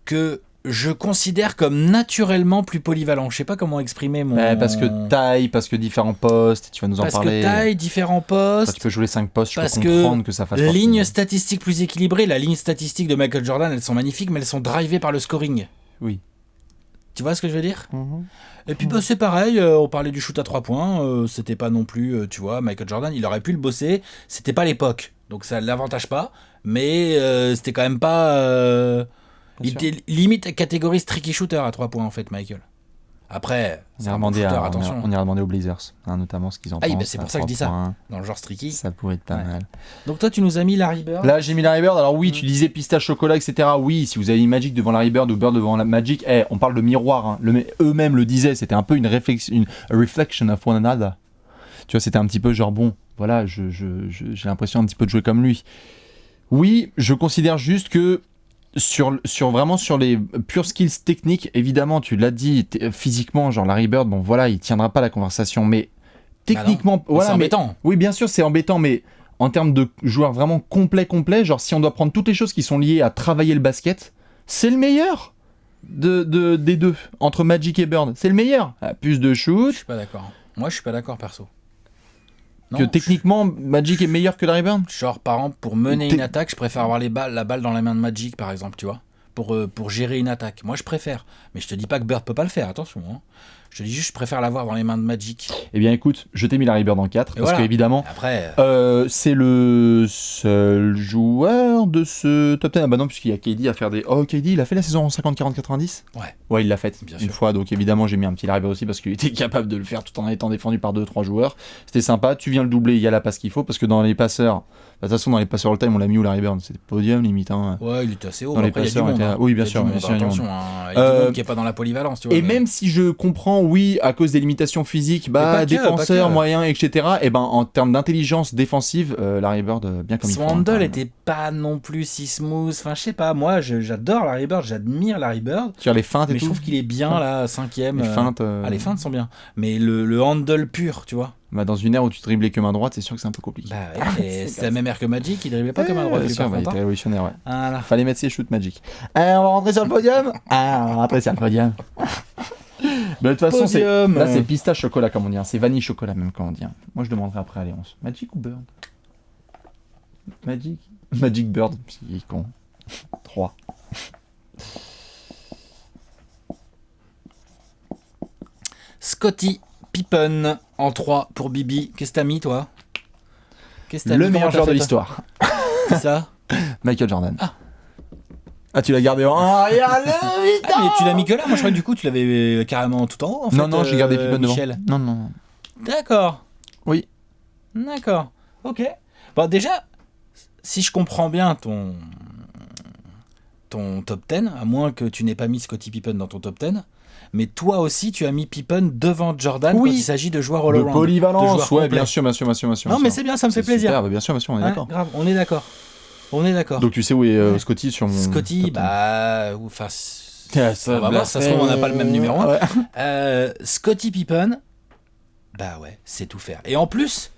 Speaker 2: que je considère comme naturellement plus polyvalents. Je sais pas comment exprimer mon...
Speaker 1: parce que taille, parce que différents postes, tu vas nous en parler.
Speaker 2: Parce que taille, différents postes...
Speaker 1: Parce que tu peux jouer les 5 postes, je
Speaker 2: peux
Speaker 1: comprendre que ça fasse partie.
Speaker 2: Ligne statistique plus équilibrée, la ligne statistique de Michael Jordan, elles sont magnifiques, mais elles sont drivées par le scoring.
Speaker 1: Oui.
Speaker 2: Tu vois ce que je veux dire ? Et puis c'est pareil, on parlait du shoot à 3 points, c'était pas non plus, tu vois, Michael Jordan, il aurait pu le bosser, c'était pas l'époque, donc ça l'avantage pas, mais c'était quand même pas... il était limite catégorie tricky shooter à 3 points en fait, Michael. Après,
Speaker 1: on ira demander aux Blazers, hein, notamment ce qu'ils en pensent.
Speaker 2: C'est pour ça que je dis ça, dans le genre streaky.
Speaker 1: Ça pourrait être pas mal.
Speaker 2: Donc toi, tu nous as mis Larry Bird.
Speaker 1: Là, j'ai mis Larry Bird. Alors oui, tu disais pistache chocolat, etc. Oui, si vous avez mis Magic devant Larry Bird ou Bird devant la Magic, on parle de miroir. Hein. Eux-mêmes le disaient, c'était un peu une reflection of one another. Tu vois, c'était un petit peu genre, bon, voilà, j'ai l'impression un petit peu de jouer comme lui. Oui, je considère juste que Vraiment sur les purs skills techniques, évidemment, tu l'as dit, physiquement, genre Larry Bird, bon voilà, il tiendra pas la conversation, mais techniquement, voilà,
Speaker 2: c'est embêtant.
Speaker 1: Oui, bien sûr, c'est embêtant, mais en termes de joueur vraiment complet, genre si on doit prendre toutes les choses qui sont liées à travailler le basket, c'est le meilleur des deux, entre Magic et Bird, c'est le meilleur. Plus de shoot.
Speaker 2: Je suis pas d'accord. Moi, je suis pas d'accord, perso.
Speaker 1: Non, techniquement, Magic est meilleur que Larry Bird.
Speaker 2: Genre, par exemple, pour mener une attaque, je préfère avoir la balle dans la main de Magic, par exemple, tu vois. Pour gérer une attaque. Moi, je préfère. Mais je te dis pas que Bird peut pas le faire, attention. Hein. Je te dis juste, je préfère l'avoir dans les mains de Magic.
Speaker 1: Eh bien, écoute, je t'ai mis Larry Bird en 4, parce qu'évidemment, c'est le seul joueur de ce top 10. Ah bah non, puisqu'il y a KD à faire des... Oh, KD, il a fait la saison en 50-40-90 ? Ouais, il l'a fait bien une fois, donc évidemment, j'ai mis un petit Larry Bird aussi, parce qu'il était capable de le faire tout en étant défendu par 2-3 joueurs. C'était sympa, tu viens le doubler, il y a la passe qu'il faut, parce que dans les passeurs... De toute façon, dans les passeurs all-time, on l'a mis où Larry Bird ? C'était podium, limite. Hein.
Speaker 2: Ouais, il était assez haut.
Speaker 1: Dans les passeurs, oui, bien sûr.
Speaker 2: Attention, il y a du monde qui n'est pas dans la polyvalence. Tu vois,
Speaker 1: même si je comprends, oui, à cause des limitations physiques, défenseur, moyen, etc., et ben, en termes d'intelligence défensive, Larry Bird, bien comme il faut.
Speaker 2: Son handle était pas non plus si smooth. Enfin, je sais pas, moi, j'adore Larry Bird, j'admire Larry Bird.
Speaker 1: Sur les feintes et
Speaker 2: tout. Mais je trouve qu'il est bien, là, 5ème. Les feintes. Les feintes sont bien. Mais le handle pur, tu vois.
Speaker 1: Bah dans une ère où tu driblais que main droite, c'est sûr que c'est un peu compliqué.
Speaker 2: Bah ouais, c'est la même ère que Magic, il driblait pas que main droite.
Speaker 1: Bien sûr, il était révolutionnaire, ouais.
Speaker 2: Voilà.
Speaker 1: Fallait mettre ses shoots Magic. On va rentrer sur le podium. On va rentrer sur le podium. De toute façon, là c'est pistache chocolat comme on dit, c'est vanille chocolat même comme on dit. Moi je demanderai après à Léonce. Magic ou Bird ? Magic Bird, il est con. 3.
Speaker 2: Scottie Pippen en 3 pour Bibi. Qu'est-ce que t'as mis, toi ?
Speaker 1: Le meilleur joueur de l'histoire.
Speaker 2: C'est ça ?
Speaker 1: Michael Jordan. Ah, tu l'as gardé en 1.
Speaker 2: Mais tu l'as mis que là ? Moi, je crois que du coup, tu l'avais carrément tout en haut, en fait.
Speaker 1: Non, j'ai gardé Pippen
Speaker 2: Michel.
Speaker 1: devant. Non.
Speaker 2: D'accord.
Speaker 1: Oui.
Speaker 2: D'accord. Ok. Bon, déjà, si je comprends bien ton top 10, à moins que tu n'aies pas mis Scottie Pippen dans ton top 10, mais toi aussi, tu as mis Pippen devant Jordan quand il s'agit de joueurs all-around.
Speaker 1: De polyvalence, ouais, bien sûr.
Speaker 2: Non, mais c'est bien, ça me fait plaisir.
Speaker 1: Super, bien sûr, on est d'accord.
Speaker 2: Grave, on est d'accord.
Speaker 1: Donc tu sais où est Scottie sur mon...
Speaker 2: Scottie, enfin... on va voir, ça se trouve, on n'a pas le même numéro 1. Ouais. Scottie Pippen, bah ouais, c'est tout faire. Et en plus,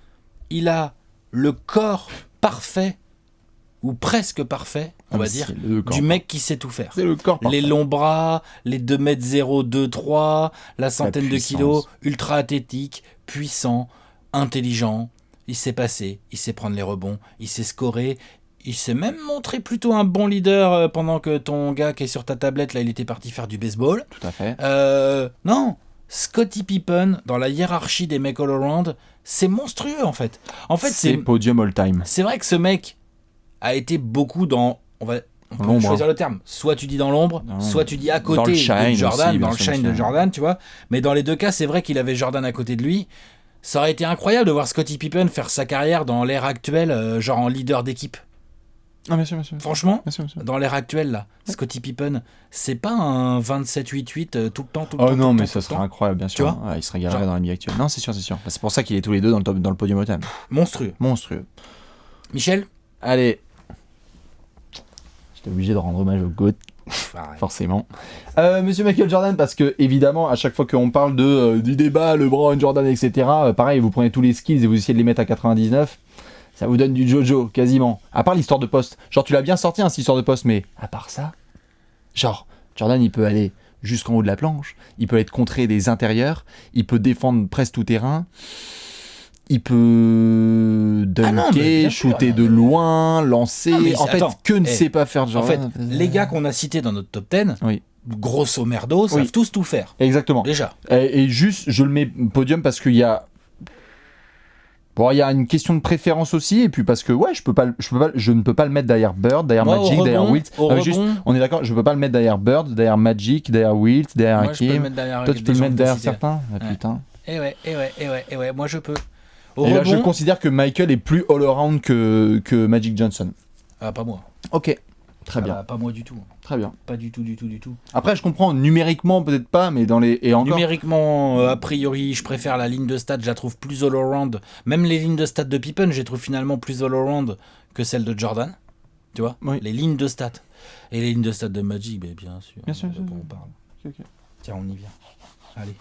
Speaker 2: il a le corps parfait, ou presque parfait, on va dire, du mec qui sait tout faire.
Speaker 1: C'est le corps parfait.
Speaker 2: Les longs bras, les 2m0, 2-3, la centaine de kilos, ultra athlétique, puissant, intelligent, il sait passer, il sait prendre les rebonds, il sait scorer, il s'est même montré plutôt un bon leader pendant que ton gars qui est sur ta tablette, là, il était parti faire du baseball.
Speaker 1: Tout à fait.
Speaker 2: Non, Scottie Pippen, dans la hiérarchie des mecs all-around, c'est monstrueux, en fait.
Speaker 1: C'est podium all-time.
Speaker 2: C'est vrai que ce mec a été beaucoup dans... On peut choisir le terme. Soit tu dis dans l'ombre, soit tu dis à côté de Jordan, aussi, dans le shine de Jordan, tu vois. Mais dans les deux cas, c'est vrai qu'il avait Jordan à côté de lui. Ça aurait été incroyable de voir Scottie Pippen faire sa carrière dans l'ère actuelle, genre en leader d'équipe.
Speaker 1: Ah, bien sûr.
Speaker 2: Franchement, dans l'ère actuelle, là, Scottie Pippen, c'est pas un 27-8-8 tout le temps.
Speaker 1: Oh non, mais ça serait incroyable, bien sûr. Il serait garé dans la NBA actuelle. Non, c'est sûr. C'est pour ça qu'il est tous les deux dans le podium all-time.
Speaker 2: Monstrueux. Michel ?
Speaker 1: Allez. J'étais obligé de rendre hommage au GOAT. Forcément. Monsieur Michael Jordan, parce que évidemment, à chaque fois qu'on parle du débat, LeBron, Jordan, etc., pareil, vous prenez tous les skills et vous essayez de les mettre à 99. Ça vous donne du Jojo, quasiment. À part l'histoire de poste. Genre, tu l'as bien sorti, cette histoire de poste, mais à part ça, genre, Jordan, il peut aller jusqu'en haut de la planche, il peut être contré des intérieurs, il peut défendre presque tout terrain, il peut dunker, shooter de loin, lancer. Que ne sait pas faire Jordan.
Speaker 2: En fait, les gars qu'on a cités dans notre top 10, grosso merdo, savent tous tout faire.
Speaker 1: Exactement.
Speaker 2: Déjà.
Speaker 1: Et juste, je le mets podium parce qu'il y a... Bon, il y a une question de préférence aussi, et puis parce que je ne peux pas le mettre derrière Bird, derrière Magic, derrière Wilt. On est d'accord, je peux pas le mettre derrière Bird, derrière Magic, derrière Wilt, derrière Hakim. Toi, tu peux le mettre derrière certains. Putain.
Speaker 2: Et ouais, moi je peux.
Speaker 1: Là, je considère que Michael est plus all-around que Magic Johnson.
Speaker 2: Ah, pas moi.
Speaker 1: Ok. Très bien.
Speaker 2: Pas moi du tout.
Speaker 1: Très bien.
Speaker 2: Pas du tout.
Speaker 1: Après, je comprends, numériquement, peut-être pas, mais dans les... Et encore...
Speaker 2: Numériquement, a priori, je préfère la ligne de stats, je la trouve plus all-around. Même les lignes de stats de Pippen, je les trouve finalement plus all-around que celles de Jordan. Tu vois, les lignes de stats. Et les lignes de stats de Magic, bien sûr.
Speaker 1: Bien sûr.
Speaker 2: On parle.
Speaker 1: Okay.
Speaker 2: Tiens, on y vient. Allez.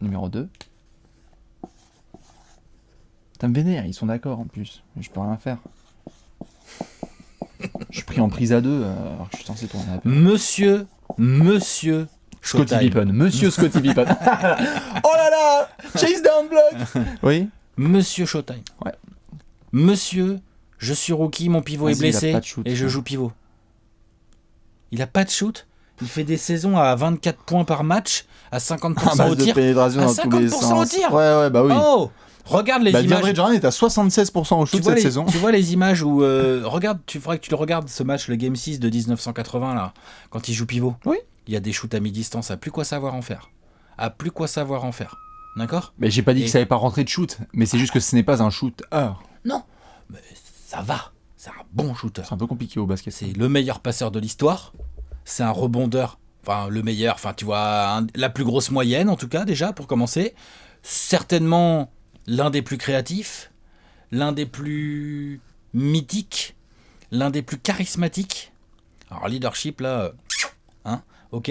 Speaker 1: Numéro 2. Ça me vénère, ils sont d'accord en plus. Je peux rien faire. Je suis pris en prise à 2 alors que je suis censé tourner à peu.
Speaker 2: Monsieur
Speaker 1: Scottie Pippen. Monsieur Scottie Pippen. Oh là là, chase down block. Oui.
Speaker 2: Monsieur Showtime.
Speaker 1: Ouais.
Speaker 2: Monsieur, je suis rookie, mon pivot est blessé
Speaker 1: shoot,
Speaker 2: et je joue pivot. Il a pas de shoot. Il fait des saisons à 24 points par match, à 50% au tir.
Speaker 1: À 50%
Speaker 2: au tir.
Speaker 1: Ouais, bah oui.
Speaker 2: Oh, regarde les images.
Speaker 1: DeAndre Jordan est à 76% au shoot cette saison.
Speaker 2: Tu vois les images où regarde, tu faudrait que tu le regardes ce match, le Game 6 de 1980 là, quand il joue pivot.
Speaker 1: Oui.
Speaker 2: Il y a des shoots à mi-distance, à plus quoi savoir en faire. D'accord ?
Speaker 1: Mais j'ai pas dit que ça n'avait pas rentré de shoot, mais c'est juste que ce n'est pas un shooter.
Speaker 2: Non, mais ça va. C'est un bon shooter.
Speaker 1: C'est un peu compliqué au basket.
Speaker 2: C'est le meilleur passeur de l'histoire. C'est un rebondeur. Enfin, le meilleur. Enfin, tu vois, la plus grosse moyenne, en tout cas, déjà, pour commencer. Certainement l'un des plus créatifs. L'un des plus mythiques. L'un des plus charismatiques. Alors, leadership, là... ok.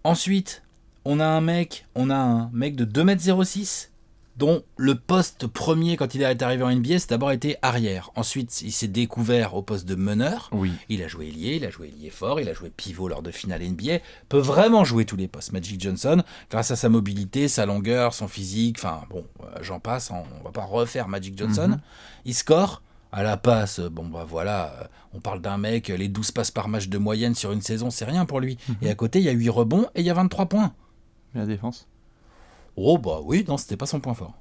Speaker 2: Ensuite, on a un mec de 2m06, dont le poste premier quand il est arrivé en NBA, c'est d'abord été arrière. Ensuite, il s'est découvert au poste de meneur.
Speaker 1: Oui.
Speaker 2: Il a joué ailier fort, il a joué pivot lors de finale NBA. Peut vraiment jouer tous les postes. Magic Johnson, grâce à sa mobilité, sa longueur, son physique, enfin bon, j'en passe, on va pas refaire Magic Johnson. Il score. À la passe, on parle d'un mec, les 12 passes par match de moyenne sur une saison, c'est rien pour lui. Et à côté, il y a 8 rebonds et il y a 23 points.
Speaker 1: Et la défense ?
Speaker 2: Oh bah oui, non, c'était pas son point fort.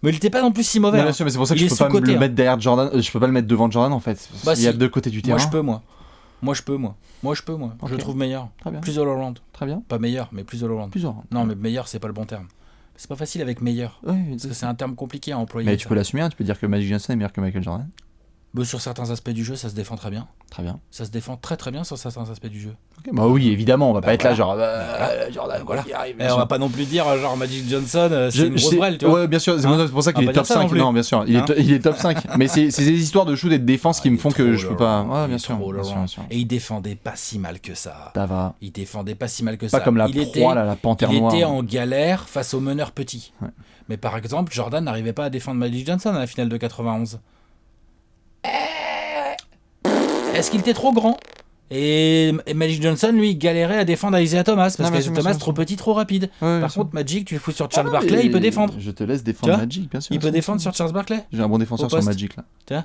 Speaker 2: Mais il était pas non plus si mauvais.
Speaker 1: Non, bien sûr, mais c'est pour ça que je peux pas le mettre derrière Jordan, je peux pas le mettre devant Jordan en fait. Il y a deux côtés du terrain.
Speaker 2: Moi je peux. Okay. Je le trouve meilleur.
Speaker 1: Très bien.
Speaker 2: Plus all-around.
Speaker 1: Très bien.
Speaker 2: Pas meilleur, mais plus all-around. Non, mais meilleur, c'est pas le bon terme. C'est pas facile avec meilleur.
Speaker 1: Oui,
Speaker 2: parce que c'est un terme compliqué à employer.
Speaker 1: Mais tu peux l'assumer, tu peux dire que Magic Johnson est meilleur que Michael Jordan.
Speaker 2: Sur certains aspects du jeu, ça se défend très bien.
Speaker 1: Très bien.
Speaker 2: Ça se défend très très bien sur certains aspects du jeu.
Speaker 1: Okay, bah oui, évidemment, on va pas être là genre
Speaker 2: Jordan, voilà. On va pas non plus dire genre Magic Johnson, c'est une grosse brêle, tu vois.
Speaker 1: Ouais, bien sûr, c'est pour ça qu'il est top 5. Non, bien sûr, il est top 5. Mais c'est des histoires de shoot et de défense qui me font que je peux pas. Ouais, bien sûr.
Speaker 2: Et il défendait pas si mal que ça.
Speaker 1: Ça va.
Speaker 2: Il défendait pas si mal que ça.
Speaker 1: Pas comme la proie, la panthère noire.
Speaker 2: Il était en galère face aux meneurs petits. Mais par exemple, Jordan n'arrivait pas à défendre Magic Johnson à la finale de 91. Est-ce qu'il était trop grand ? Et Magic Johnson, lui, galérait à défendre Isaiah Thomas parce que Thomas trop petit, trop rapide. Par contre, Magic, tu le fous sur Charles Barkley, il peut défendre.
Speaker 1: Je te laisse défendre Magic, bien sûr.
Speaker 2: Il peut défendre sur Charles Barkley.
Speaker 1: J'ai un bon défenseur sur Magic là.
Speaker 2: Tu vois ?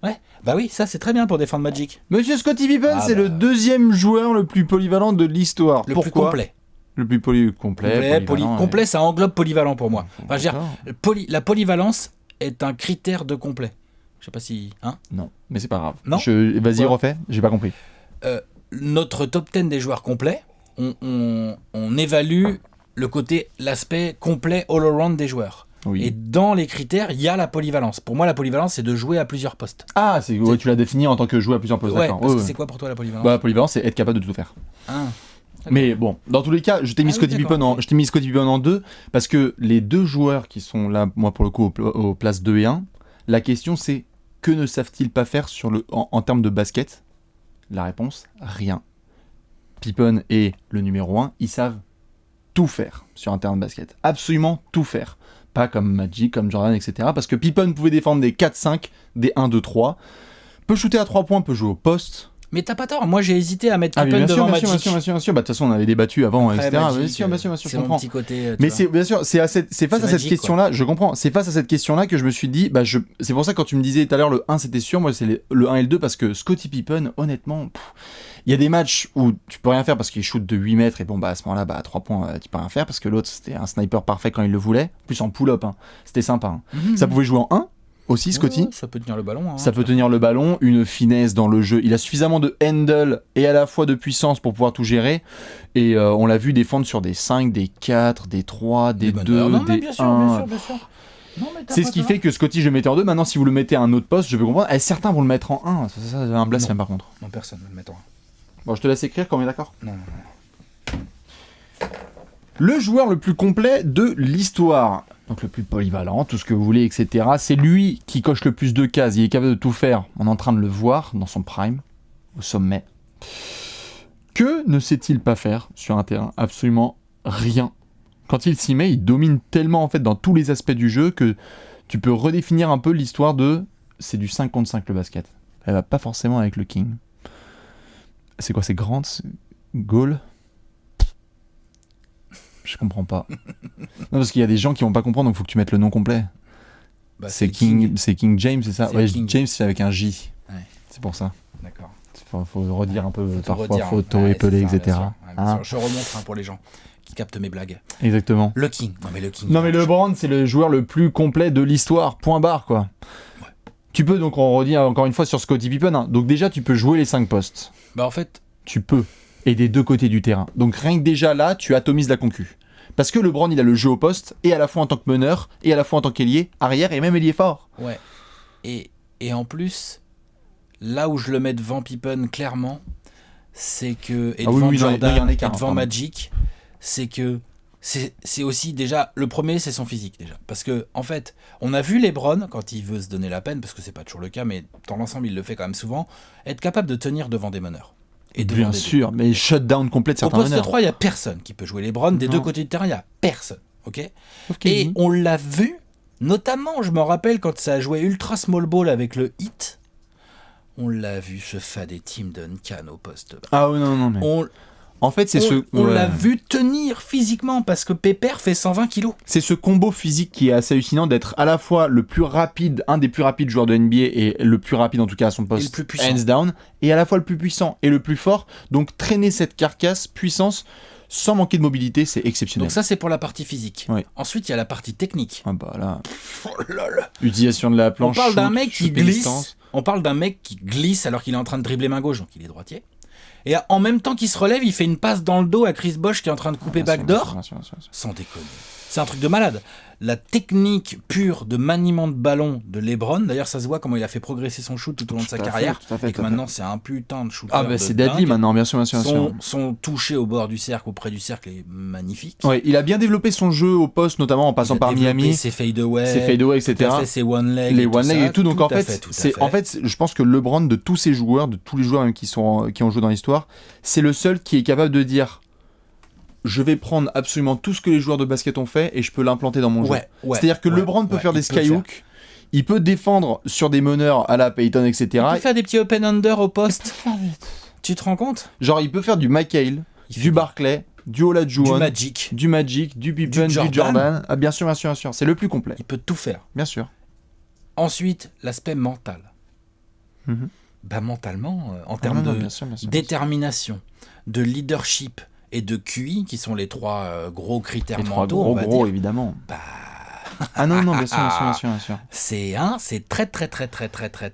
Speaker 2: Ouais, bah oui, ça c'est très bien pour défendre Magic.
Speaker 1: Monsieur Scottie Pippen, c'est le deuxième joueur le plus polyvalent de l'histoire.
Speaker 2: Le plus complet.
Speaker 1: Le plus complet.
Speaker 2: Complet, ça englobe polyvalent pour moi. Enfin, je veux dire, la polyvalence est un critère de complet. Je sais pas si...
Speaker 1: non, mais c'est pas grave.
Speaker 2: Non.
Speaker 1: Vas-y, refais, j'ai pas compris.
Speaker 2: Notre top 10 des joueurs complets, on évalue l'aspect complet all-around des joueurs.
Speaker 1: Oui.
Speaker 2: Et dans les critères, il y a la polyvalence. Pour moi, la polyvalence, c'est de jouer à plusieurs postes.
Speaker 1: Ah, tu l'as défini en tant que jouer à plusieurs postes, d'accord.
Speaker 2: Parce que c'est quoi pour toi la polyvalence ?
Speaker 1: La polyvalence, c'est être capable de tout faire. Mais bon, dans tous les cas, je t'ai mis Scottie Pippen en 2 parce que les deux joueurs qui sont là, moi pour le coup, aux places 2 et 1, la question c'est que ne savent-ils pas faire en termes de basket ? La réponse, rien. Pippen est le numéro 1, ils savent tout faire sur un terrain de basket. Absolument tout faire. Pas comme Magic, comme Jordan, etc. Parce que Pippen pouvait défendre des 4-5, des 1-2-3, peut shooter à 3 points, peut jouer au poste.
Speaker 2: Mais t'as pas tort, moi j'ai hésité à mettre Pippen devant Magic.
Speaker 1: Bien sûr. Bah, de toute façon, on avait débattu avant,
Speaker 2: après,
Speaker 1: etc.
Speaker 2: Magic,
Speaker 1: bien sûr, je comprends.
Speaker 2: Petit côté,
Speaker 1: mais c'est bien sûr, c'est face à cette question-là, je comprends. C'est face à cette question-là que je me suis dit, c'est pour ça que quand tu me disais tout à l'heure le 1 c'était sûr, moi c'est le 1 et le 2 parce que Scottie Pippen, honnêtement, il y a des matchs où tu peux rien faire parce qu'il shoot de 8 mètres et à ce moment-là, à 3 points, tu peux rien faire parce que l'autre c'était un sniper parfait quand il le voulait, plus en pull-up, c'était sympa. Ça pouvait jouer en 1. Aussi, Scottie.
Speaker 2: Ça peut tenir le ballon.
Speaker 1: Ça peut tenir le ballon, une finesse dans le jeu. Il a suffisamment de handle et à la fois de puissance pour pouvoir tout gérer. Et on l'a vu défendre sur des 5, des 4, des 3, des 2, des 1.
Speaker 2: Bien sûr.
Speaker 1: C'est ce qui fait que Scottie, je le mettais en 2. Maintenant, si vous le mettez à un autre poste, je peux comprendre. Certains vont le mettre en 1. Ça, c'est un blasphème par contre.
Speaker 2: Non, personne ne va le mettre en 1.
Speaker 1: Bon, je te laisse écrire quand on est d'accord.
Speaker 2: Non.
Speaker 1: Le joueur le plus complet de l'histoire. Donc le plus polyvalent, tout ce que vous voulez, etc. C'est lui qui coche le plus de cases. Il est capable de tout faire. On est en train de le voir dans son prime, au sommet. Que ne sait-il pas faire sur un terrain? Absolument rien. Quand il s'y met, il domine tellement en fait dans tous les aspects du jeu que tu peux redéfinir un peu l'histoire de... C'est du 5 contre 5 le basket. Elle va pas forcément avec le King. C'est quoi, c'est Grant Gaulle? Je comprends pas. Non, parce qu'il y a des gens qui vont pas comprendre, donc il faut que tu mettes le nom complet.
Speaker 2: Bah,
Speaker 1: c'est King James, c'est ça? Ouais,
Speaker 2: King.
Speaker 1: James, c'est avec un J.
Speaker 2: Ouais.
Speaker 1: C'est pour ça.
Speaker 2: D'accord.
Speaker 1: Faut redire un peu, parfois,
Speaker 2: redire,
Speaker 1: photo épelé, etc.
Speaker 2: Bien sûr. Je remonte pour les gens qui captent mes blagues.
Speaker 1: Exactement.
Speaker 2: Le King. Non, mais le King.
Speaker 1: Non, mais LeBron, c'est le joueur le plus complet de l'histoire. Point barre, quoi. Ouais. Tu peux, donc, on redit encore une fois sur Scottie Pippen. Hein. Donc, déjà, tu peux jouer les 5 postes.
Speaker 2: Bah, en fait.
Speaker 1: Tu peux. Et des deux côtés du terrain. Donc, rien que déjà là, tu atomises la concu. Parce que LeBron, il a le jeu au poste, et à la fois en tant que meneur, et à la fois en tant qu'ailier, arrière, et même ailier fort.
Speaker 2: Ouais. Et en plus, là où je le mets devant Pippen, clairement, c'est que... Et devant Jordan, et devant Magic, c'est que... C'est aussi déjà... Le premier, c'est son physique, déjà. Parce que, en fait, on a vu LeBron, quand il veut se donner la peine, parce que c'est pas toujours le cas, mais dans l'ensemble, il le fait quand même souvent, être capable de tenir devant des meneurs. Et
Speaker 1: bien sûr, mais shutdown complet de certains meneurs.
Speaker 2: Au poste 3, il n'y a personne qui peut jouer LeBron. Des deux côtés du terrain, il n'y a personne. Okay, et on l'a vu, notamment, je me rappelle, quand ça a joué Ultra Small Ball avec le Heat, on l'a vu se fader Tim Duncan au poste bas.
Speaker 1: Ah oui, non, mais... En fait, c'est
Speaker 2: on l'a vu tenir physiquement parce que Pépère fait 120 kilos.
Speaker 1: C'est ce combo physique qui est assez hallucinant d'être à la fois le plus rapide, un des plus rapides joueurs de NBA et le plus rapide en tout cas à son poste, hands down, et à la fois le plus puissant et le plus fort. Donc traîner cette carcasse, puissance, sans manquer de mobilité, c'est exceptionnel.
Speaker 2: Donc ça, c'est pour la partie physique.
Speaker 1: Oui.
Speaker 2: Ensuite, il y a la partie technique.
Speaker 1: Ah bah là...
Speaker 2: Oh là là.
Speaker 1: Utilisation de la planche.
Speaker 2: On parle d'un mec qui glisse. On parle d'un mec qui glisse alors qu'il est en train de dribbler main gauche, donc il est droitier. Et en même temps qu'il se relève, il fait une passe dans le dos à Chris Bosh qui est en train de couper backdoor. Sans déconner. C'est un truc de malade. La technique pure de maniement de ballon de LeBron, d'ailleurs ça se voit comment il a fait progresser son shoot tout au long de sa carrière, et que maintenant c'est un putain de shooter.
Speaker 1: Ah bah c'est deadly maintenant, bien sûr.
Speaker 2: Son toucher au bord du cercle, auprès du cercle est magnifique.
Speaker 1: Ouais, il a bien développé son jeu au poste, notamment en passant par Miami.
Speaker 2: Ses fadeaway,
Speaker 1: etc.
Speaker 2: Ses one leg,
Speaker 1: les one leg et tout. Donc en fait, je pense que LeBron, de tous ces joueurs, de tous les joueurs même qui ont joué dans l'histoire, c'est le seul qui est capable de dire: je vais prendre absolument tout ce que les joueurs de basket ont fait et je peux l'implanter dans mon jeu. C'est-à-dire que LeBron peut faire des skyhooks, il peut défendre sur des meneurs à la Payton, etc.
Speaker 2: Il peut faire des petits open under au poste. Tu te rends compte?
Speaker 1: Genre, il peut faire du McHale, du Barkley, du Olajuwon, du Magic, du Pippen, du Jordan. Ah, bien sûr. C'est le plus complet.
Speaker 2: Il peut tout faire.
Speaker 1: Bien sûr.
Speaker 2: Ensuite, l'aspect mental. Bah, mentalement, en termes de détermination, de leadership et de QI, qui sont les trois gros critères mentaux, on va dire.
Speaker 1: Évidemment.
Speaker 2: Bah...
Speaker 1: Ah non, bien sûr.
Speaker 2: C'est très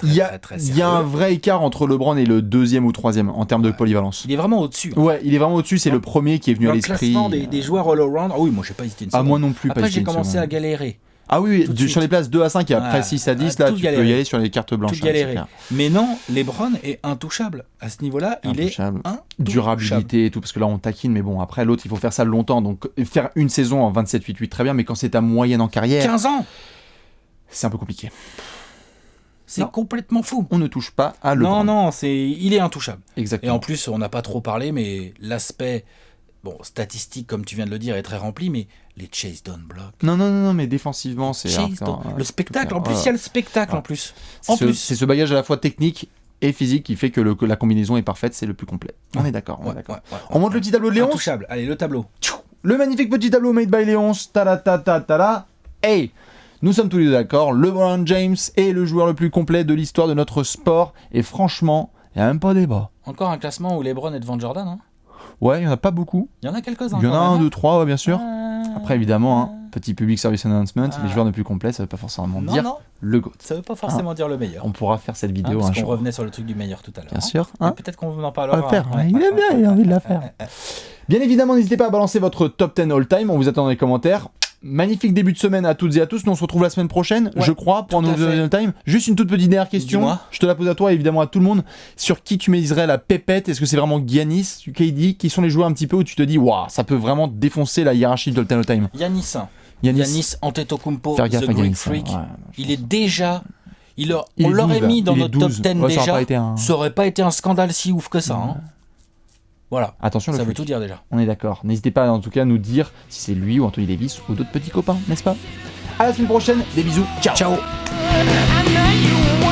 Speaker 1: Il y a un vrai écart entre LeBron et le deuxième ou troisième en termes de polyvalence.
Speaker 2: Il est vraiment au-dessus.
Speaker 1: Ouais, il est vraiment au-dessus, c'est le premier qui est venu à l'esprit.
Speaker 2: Dans le classement des joueurs all-around, oui, moi j'ai pas hésité une seconde.
Speaker 1: Ah, moi non plus.
Speaker 2: Après j'ai commencé à galérer.
Speaker 1: Ah oui, sur les places 2 à 5 et après 6 à 10, là tu peux y aller sur les cartes blanches.
Speaker 2: Tout galérer. Mais non, LeBron est intouchable. À ce niveau-là, il est intouchable.
Speaker 1: Durabilité et tout, parce que là on taquine, mais bon, après l'autre il faut faire ça longtemps. Donc faire une saison en 27-8-8, très bien, mais quand c'est ta moyenne en carrière...
Speaker 2: 15 ans,
Speaker 1: c'est un peu compliqué.
Speaker 2: C'est complètement fou.
Speaker 1: On ne touche pas à LeBron.
Speaker 2: Non, il est intouchable.
Speaker 1: Exactement.
Speaker 2: Et en plus, on n'a pas trop parlé, mais l'aspect... Bon, statistique, comme tu viens de le dire, est très rempli, mais les chase down block.
Speaker 1: Non, mais défensivement, c'est...
Speaker 2: Le spectacle, en plus, il y a le spectacle, en plus.
Speaker 1: C'est ce bagage à la fois technique et physique qui fait que la combinaison est parfaite, c'est le plus complet. On est d'accord. On monte le petit tableau de Léonce.
Speaker 2: Intouchable. Allez, le tableau.
Speaker 1: Le magnifique petit tableau made by Léonce. Hey, nous sommes tous les deux d'accord, LeBron James est le joueur le plus complet de l'histoire de notre sport, et franchement, il n'y a même pas débat.
Speaker 2: Encore un classement où LeBron est devant Jordan, hein?
Speaker 1: Ouais, il n'y en a pas beaucoup.
Speaker 2: Il y en a quelques-uns.
Speaker 1: Il y en a 1, 2, 3, ouais, bien sûr. Après, évidemment, petit public service announcement, les joueurs les plus complets, ça veut pas forcément dire le GOAT.
Speaker 2: Ça veut pas forcément dire le meilleur.
Speaker 1: On pourra faire cette vidéo
Speaker 2: parce qu'on revenait sur le truc du meilleur tout à l'heure.
Speaker 1: Bien sûr.
Speaker 2: Peut-être qu'on en parlera.
Speaker 1: On va faire. Il aime bien, il a envie de la faire. Bien évidemment, n'hésitez pas à balancer votre top 10 all-time. On vous attend dans les commentaires. Magnifique début de semaine à toutes et à tous. Nous on se retrouve la semaine prochaine, je crois, pour un nouveau all-time. Juste une toute petite dernière question.
Speaker 2: Dis-moi.
Speaker 1: Je te la pose à toi et évidemment à tout le monde. Sur qui tu miserais la pépette? Est-ce que c'est vraiment Giannis, KD? Qui sont les joueurs un petit peu où tu te dis, waouh, ça peut vraiment défoncer la hiérarchie de all-time?
Speaker 2: Giannis. Giannis Antetokounmpo,
Speaker 1: Faire
Speaker 2: The
Speaker 1: gaffe à
Speaker 2: Greek
Speaker 1: Giannis,
Speaker 2: Freak,
Speaker 1: ouais,
Speaker 2: il est déjà...
Speaker 1: Il
Speaker 2: on
Speaker 1: est
Speaker 2: l'aurait
Speaker 1: 12,
Speaker 2: mis dans
Speaker 1: il est
Speaker 2: notre top
Speaker 1: 12.
Speaker 2: 10
Speaker 1: Ouais, ça
Speaker 2: déjà,
Speaker 1: aurait pas été un-
Speaker 2: ça aurait pas été un scandale si ouf que ça. Hein. Voilà,
Speaker 1: Attention,
Speaker 2: ça
Speaker 1: le
Speaker 2: veut
Speaker 1: freak.
Speaker 2: tout dire déjà.
Speaker 1: On est d'accord. N'hésitez pas en tout cas à nous dire si c'est lui ou Anthony Davis ou d'autres petits copains, n'est-ce pas? À la semaine prochaine, des bisous, ciao.
Speaker 2: Ciao.
Speaker 3: I know you